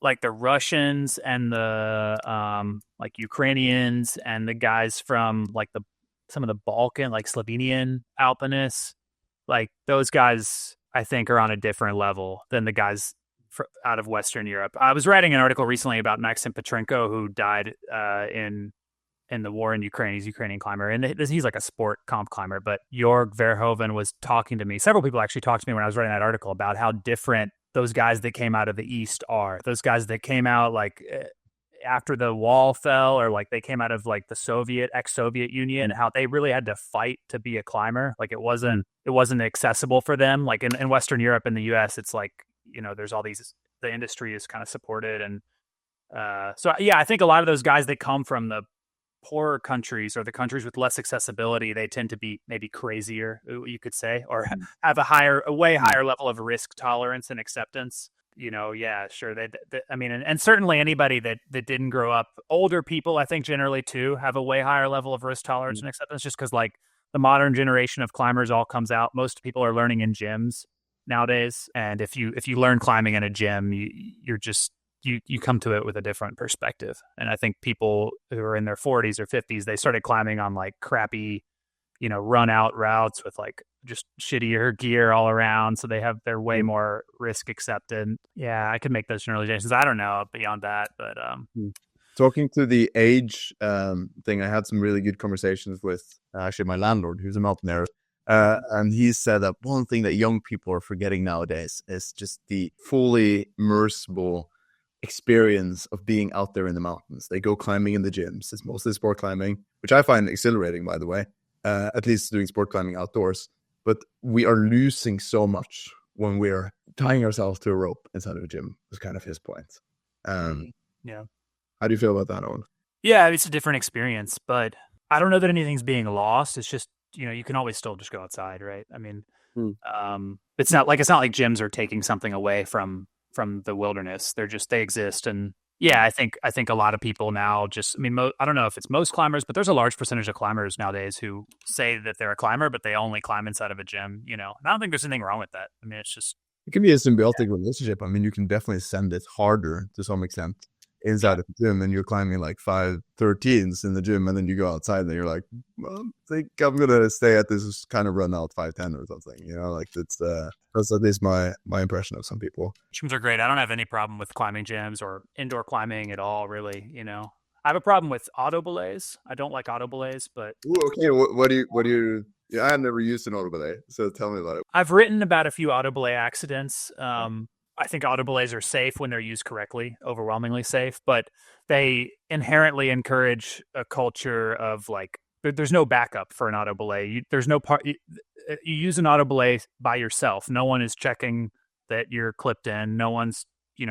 Russians and the like Ukrainians and the guys from like some of the Balkan, like Slovenian alpinists, like those guys I think are on a different level than the guys out of Western Europe. I was writing an article recently about Maxim Petrenko, who died in the war in Ukraine. He's a Ukrainian climber, and he's like a sport comp climber. But Jorg Verhoeven was talking to me. Several people actually talked to me when I was writing that article about how different those guys that came out of the East are. Those guys that came out like after the wall fell, or like they came out of like the ex-Soviet Union, and how they really had to fight to be a climber. Like it wasn't accessible for them. Like in Western Europe and the US, it's like, there's all these, the industry is kind of supported. And so, yeah, I think a lot of those guys that come from the poorer countries or the countries with less accessibility, they tend to be maybe crazier, you could say, or have a way higher level of risk tolerance and acceptance. Yeah, sure. I mean, and certainly anybody that didn't grow up, older people, I think generally too, have a way higher level of risk tolerance and acceptance, just because like the modern generation of climbers all comes out. Most people are learning in gyms nowadays. And if you learn climbing in a gym, you come to it with a different perspective. And I think people who are in their 40s or 50s, they started climbing on like crappy, run out routes with like just shittier gear all around. So they're way more risk accepted. Yeah, I could make those generalizations. I don't know beyond that, but talking to the age thing, I had some really good conversations with actually my landlord, who's a mountaineer. And he said that one thing that young people are forgetting nowadays is just the fully immersible experience of being out there in the mountains. They go climbing in the gyms. It's mostly sport climbing, which I find exhilarating, by the way, at least doing sport climbing outdoors. But we are losing so much when we're tying ourselves to a rope inside of a gym, was kind of his point. Yeah. How do you feel about that, Owen? Yeah, it's a different experience, but I don't know that anything's being lost. It's just, you can always still just go outside, right? I mean, it's not like gyms are taking something away from the wilderness. They exist. And yeah, I think a lot of people now I don't know if it's most climbers, but there's a large percentage of climbers nowadays who say that they're a climber, but they only climb inside of a gym, and I don't think there's anything wrong with that. I mean, it can be a symbiotic relationship. I mean, you can definitely send it harder to some extent inside of the gym, and you're climbing like 513s in the gym, and then you go outside and you're like, well, I think I'm gonna stay at this kind of run out 510 or something, like that's at least my impression of some people. Gyms are great. I don't have any problem with climbing gyms or indoor climbing at all, really. I have a problem with auto belays. I don't like auto belays, but Ooh, okay. What do you? Yeah, I have never used an auto belay, so tell me about it. I've written about a few auto belay accidents. I think auto belays are safe when they're used correctly, overwhelmingly safe, but they inherently encourage a culture of like there's no backup for an auto belay. There's no part. You use an auto belay by yourself. No one is checking that you're clipped in. No one's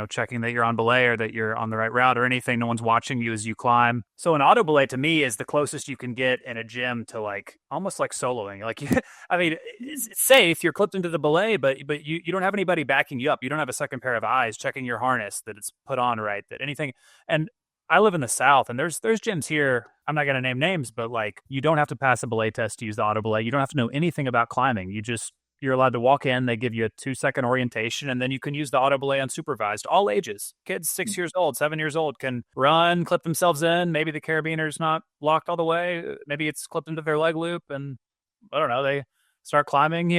checking that you're on belay or that you're on the right route or anything. No one's watching you as you climb. So an auto belay to me is the closest you can get in a gym to like almost like soloing. Like, I mean, it's safe. You're clipped into the belay, but you don't have anybody backing you up. You don't have a second pair of eyes checking your harness that it's put on right, that anything. And I live in the South, and there's gyms here. I'm not going to name names, but like you don't have to pass a belay test to use the auto belay. You don't have to know anything about climbing. You're allowed to walk in. They give you a 2-second orientation, and then you can use the auto belay unsupervised. All ages. Kids 6 years old, 7 years old can run, clip themselves in. Maybe the carabiner's not locked all the way. Maybe it's clipped into their leg loop, and I don't know. They start climbing.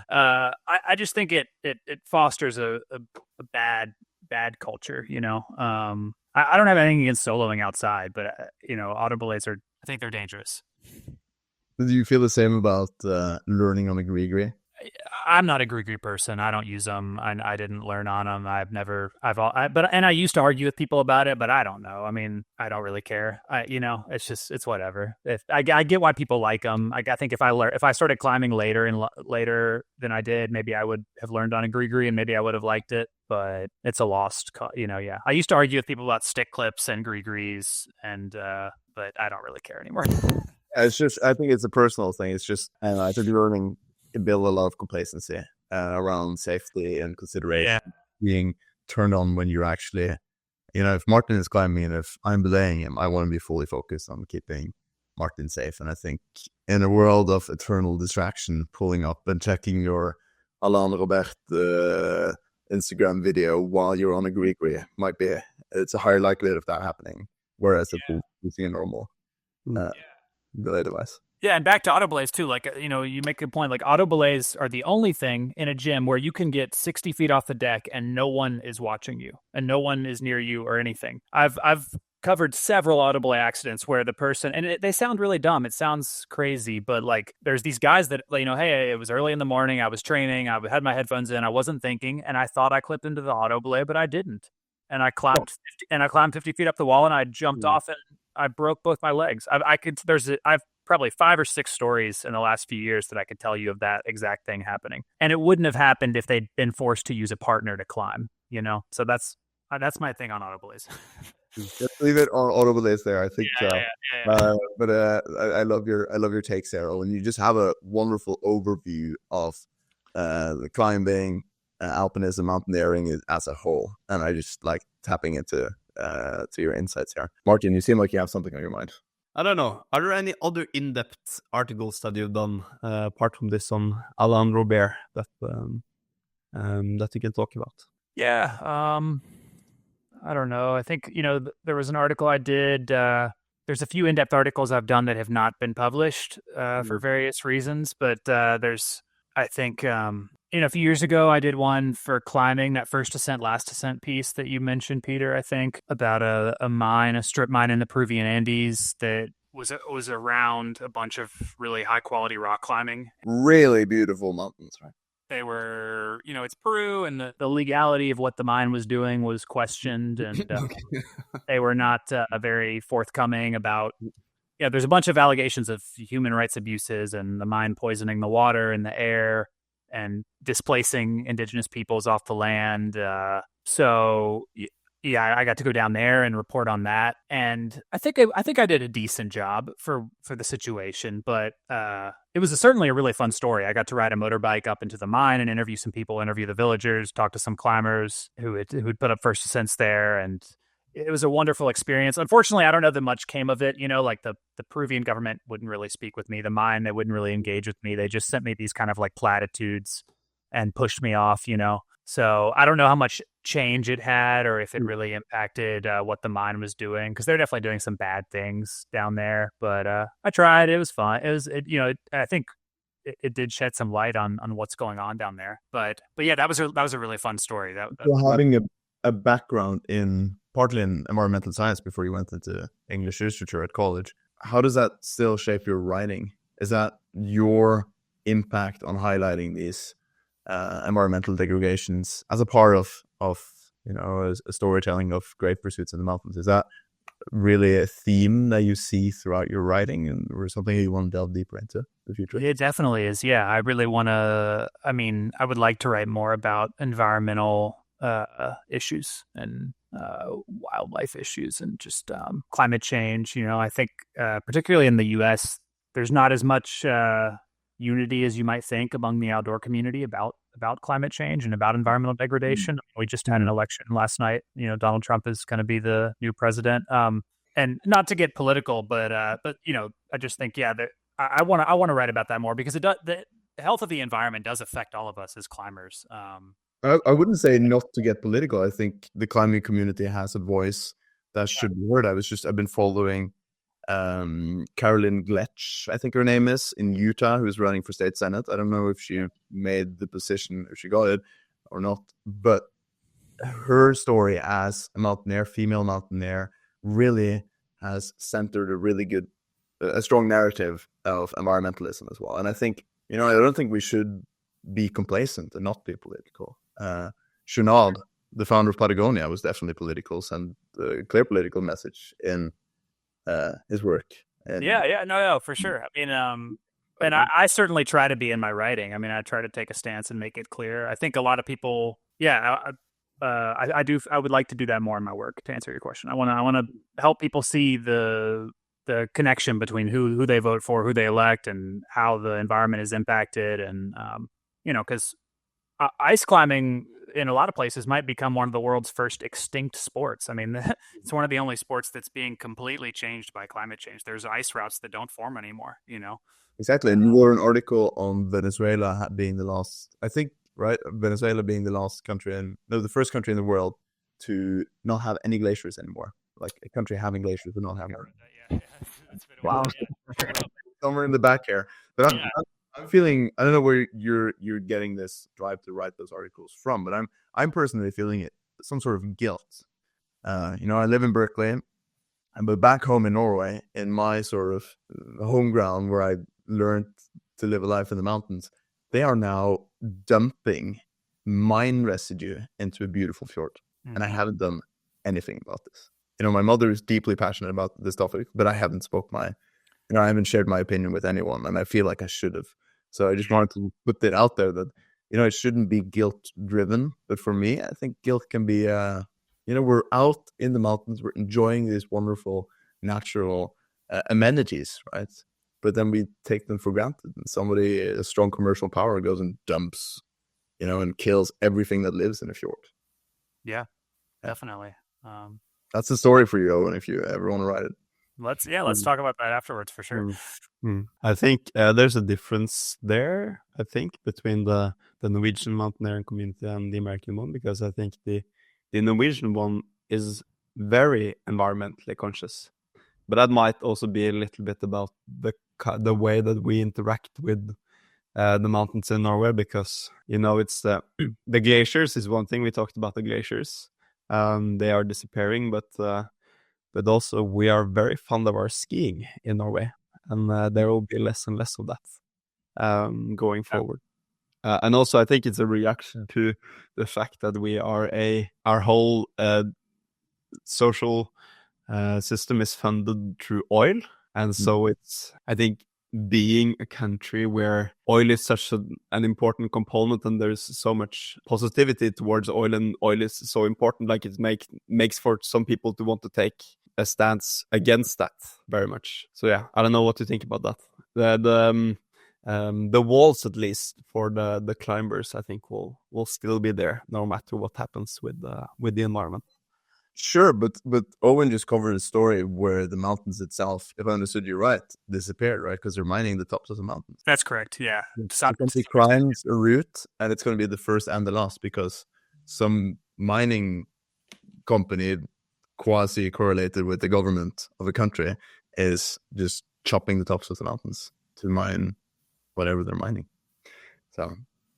I just think it fosters a bad culture. I don't have anything against soloing outside, but auto belays I think they're dangerous. Do you feel the same about learning on a gree? I'm not a gree person. I don't use them. I didn't learn on them. I used to argue with people about it, but I don't know. I mean, I don't really care. It's whatever. I get why people like them. I think if I started climbing later than I did, maybe I would have learned on a gree and maybe I would have liked it, but it's a lost, yeah. I used to argue with people about stick clips and grees but I don't really care anymore. It's just, I think it's a personal thing. It's just, I think learning can build a lot of complacency around safety and consideration being turned on when you're actually, if Martin is climbing and if I'm belaying him, I want to be fully focused on keeping Martin safe. And I think in a world of eternal distraction, pulling up and checking your Alain Robert Instagram video while you're on a gree it's a higher likelihood of that happening. Whereas if you're using a normal belay device. Yeah, and back to auto belays too. Like, you make a point. Like, auto belays are the only thing in a gym where you can get 60 feet off the deck and no one is watching you and no one is near you or anything. I've covered several auto belay accidents where the person, and they sound really dumb. It sounds crazy, but like, there's these guys that, hey, it was early in the morning. I was training. I had my headphones in. I wasn't thinking, and I thought I clipped into the auto belay, but I didn't. And I climbed 50 feet up the wall, and I jumped off and I broke both my legs. I've probably 5 or 6 stories in the last few years that I could tell you of that exact thing happening. And it wouldn't have happened if they'd been forced to use a partner to climb, So that's my thing on auto belays. Just leave it on auto belays there. I think, but I love your takes there, Owen. You just have a wonderful overview of the climbing, alpinism, mountaineering as a whole, and I just like tapping into to your insights here. Martin, you seem like you have something on your mind. I don't know. Are there any other in-depth articles that you've done apart from this on Alain Robert that you can talk about? Yeah, I don't know. I think there was an article I did. There's a few in-depth articles I've done that have not been published for various reasons, but there's, I think, a few years ago, I did one for climbing, that first ascent, last ascent piece that you mentioned, Peter, I think, about a strip mine in the Peruvian Andes that was around a bunch of really high quality rock climbing. Really beautiful mountains, right? They were, it's Peru, and the legality of what the mine was doing was questioned, and they were not very forthcoming about. Yeah, there's a bunch of allegations of human rights abuses and the mine poisoning the water and the air and displacing indigenous peoples off the land. So I got to go down there and report on that. And I think I did a decent job for the situation, but it was certainly a really fun story. I got to ride a motorbike up into the mine and interview some people, interview the villagers, talk to some climbers who'd put up first ascents there, and it was a wonderful experience. Unfortunately, I don't know that much came of it. Like the Peruvian government wouldn't really speak with me. The mine, they wouldn't really engage with me. They just sent me these kind of like platitudes and pushed me off, So I don't know how much change it had or if it really impacted what the mine was doing, because they're definitely doing some bad things down there. But I tried. It was fun. I think it did shed some light on what's going on down there. But yeah, that was a really fun story. Having a background in partly in environmental science before you went into English literature at college. How does that still shape your writing? Is that your impact on highlighting these environmental degradations as a part of a storytelling of great pursuits in the mountains? Is that really a theme that you see throughout your writing, and or something you want to delve deeper into in the future? It definitely is. Yeah, I really want to. I mean, I would like to write more about environmental issues and wildlife issues and just climate change. I think particularly in the U.S., there's not as much unity as you might think among the outdoor community about climate change and about environmental degradation. We just had an election last night. Donald Trump is going to be the new president. And not to get political, but I just think, yeah, I want to write about that more because the health of the environment does affect all of us as climbers. I wouldn't say not to get political. I think the climbing community has a voice that should be heard. I've been following Carolyn Gletch, I think her name is, in Utah, who's running for state senate. I don't know if she made the position, if she got it or not, but her story as a mountaineer, female mountaineer, really has centered a strong narrative of environmentalism as well. And I think, I don't think we should be complacent and not be political. Shunad, the founder of Patagonia, was definitely political, sent a clear political message in his work. And, no, for sure. I mean, and I certainly try to be in my writing. I mean, I try to take a stance and make it clear. I think a lot of people, I would like to do that more in my work. To answer your question, I want to help people see the connection between who they vote for, who they elect, and how the environment is impacted. And because ice climbing in a lot of places might become one of the world's first extinct sports. I mean, it's one of the only sports that's being completely changed by climate change. There's ice routes that don't form anymore. Exactly, and you wrote an article on Venezuela being the last, I think, right? Venezuela being the first country in the world to not have any glaciers anymore. Like a country having glaciers but not having them. Wow. Somewhere in the back here. But I'm feeling, I don't know where you're getting this drive to write those articles from, but I'm personally feeling it, some sort of guilt. I live in Berkeley, but back home in Norway, in my sort of home ground where I learned to live a life in the mountains, they are now dumping mine residue into a beautiful fjord. Mm-hmm. And I haven't done anything about this. My mother is deeply passionate about this topic, but I haven't I haven't shared my opinion with anyone, and I feel like I should have. So I just wanted to put it out there that, it shouldn't be guilt-driven. But for me, I think guilt can be, we're out in the mountains, we're enjoying these wonderful natural amenities, right? But then we take them for granted. And a strong commercial power goes and dumps, and kills everything that lives in a fjord. Yeah, definitely. That's the story for you, Owen, if you ever want to write it. Let's talk about that afterwards for sure. I think there's a difference there, between the Norwegian mountaineering community and the American one, because I think the Norwegian one is very environmentally conscious. But that might also be a little bit about the way that we interact with the mountains in Norway, because, it's the glaciers is one thing. We talked about the glaciers. They are disappearing, but also we are very fond of our skiing in Norway, and there will be less and less of that going forward. And also, I think it's a reaction to the fact that our whole social system is funded through oil, and so it's, I think, being a country where oil is such an important component, and there's so much positivity towards oil, and oil is so important, like it makes for some people to want to take a stance against that very much. So yeah, I don't know what to think about that. The walls, at least for the climbers, I think will still be there no matter what happens with the environment. Sure, but Owen just covered a story where the mountains itself, if I understood you right, disappeared, right? Because they're mining the tops of the mountains. That's correct, yeah. Somebody climbs a route, and it's going to be the first and the last, because some mining company quasi-correlated with the government of a country is just chopping the tops of the mountains to mine whatever they're mining. So,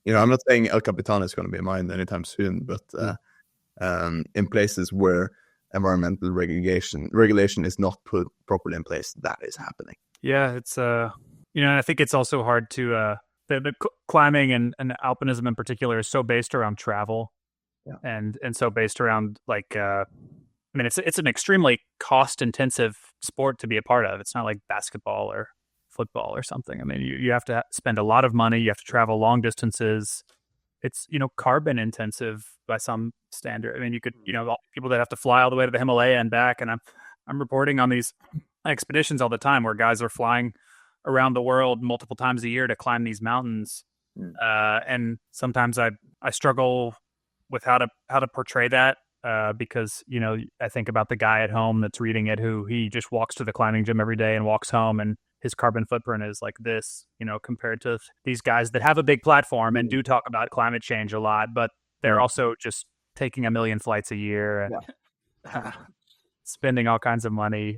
I'm not saying El Capitan is going to be mined anytime soon, but in places where environmental regulation is not put properly in place, that is happening. Yeah, it's I think it's also hard to the climbing and alpinism in particular is so based around travel, and so based around like it's an extremely cost intensive sport to be a part of. It's not like basketball or football or something. I mean, you have to spend a lot of money. You have to travel long distances. It's carbon intensive by some standard. I mean, you could people that have to fly all the way to the Himalaya and back, and I'm reporting on these expeditions all the time where guys are flying around the world multiple times a year to climb these mountains. And sometimes I struggle with how to portray that because I think about the guy at home that's reading it who he just walks to the climbing gym every day and walks home, and his carbon footprint is like this, compared to these guys that have a big platform and do talk about climate change a lot, but they're also just taking 1 million flights a year and spending all kinds of money.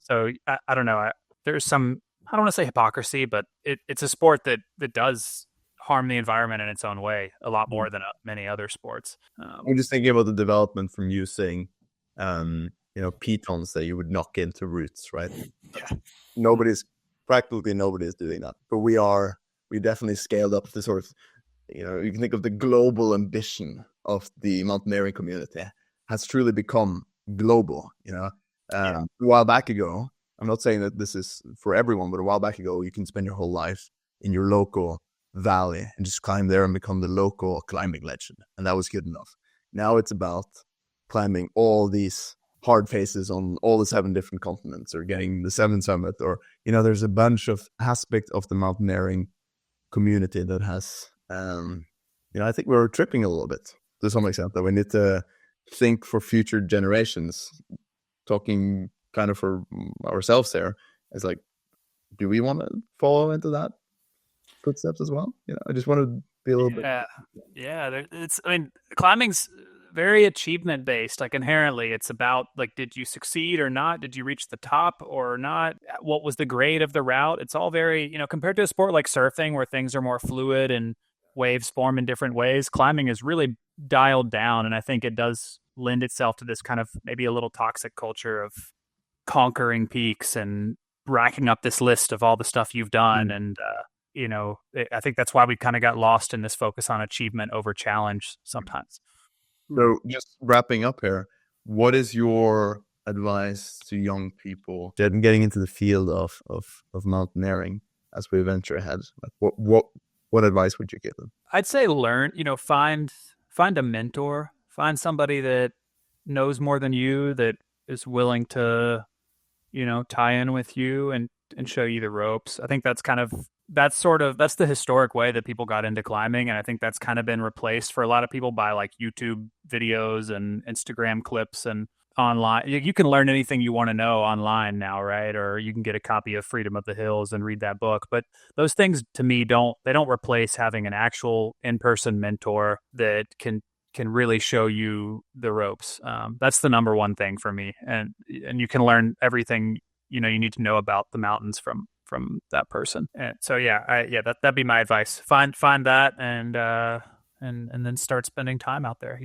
So I don't know. There's some, I don't want to say hypocrisy, but it's a sport that does harm the environment in its own way a lot more than many other sports. I'm just thinking about the development from using, pitons that you would knock into roots, right? Practically nobody is doing that, but we definitely scaled up the sort of, you can think of the global ambition of the mountaineering community has truly become global. A while back ago, I'm not saying that this is for everyone, but a while back ago, you can spend your whole life in your local valley and just climb there and become the local climbing legend, and that was good enough. Now it's about climbing all these hard faces on all the 7 different continents, or getting the 7th summit, or there's a bunch of aspects of the mountaineering community that has I think we're tripping a little bit to some extent, that we need to think for future generations, talking kind of for ourselves there. It's like, do we want to follow into that footsteps as well? I just want to be a little bit. Climbing's very achievement based. Like inherently, it's about like, did you succeed or not? Did you reach the top or not? What was the grade of the route? It's all very, compared to a sport like surfing where things are more fluid and waves form in different ways. Climbing is really dialed down, and I think it does lend itself to this kind of maybe a little toxic culture of conquering peaks and racking up this list of all the stuff you've done. And I think that's why we kind of got lost in this focus on achievement over challenge sometimes. So just wrapping up here, what is your advice to young people getting into the field of mountaineering as we venture ahead? Like what advice would you give them? I'd say learn, find a mentor, find somebody that knows more than you, that is willing to, tie in with you and show you the ropes. I think that's the historic way that people got into climbing. And I think that's kind of been replaced for a lot of people by like YouTube videos and Instagram clips and online. You can learn anything you want to know online now, right? Or you can get a copy of Freedom of the Hills and read that book. But those things to me don't replace having an actual in-person mentor that can really show you the ropes. That's the number one thing for me. And you can learn everything, you need to know about the mountains from that person. And so that'd be my advice. Find that and then start spending time out there,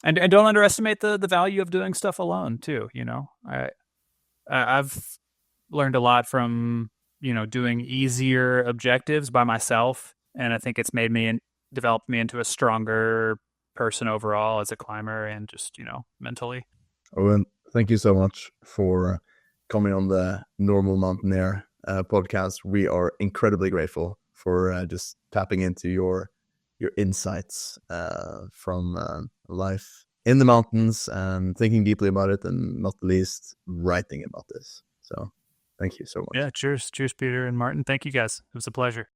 and don't underestimate the value of doing stuff alone too. I've learned a lot from doing easier objectives by myself, and I think it's made me and developed me into a stronger person overall as a climber and just mentally. Owen, thank you so much for coming on the Normal Mountaineer podcast. We are incredibly grateful for just tapping into your insights from life in the mountains and thinking deeply about it, and not the least writing about this. So thank you so much. Yeah, cheers, Peter and Martin. Thank you guys. It was a pleasure.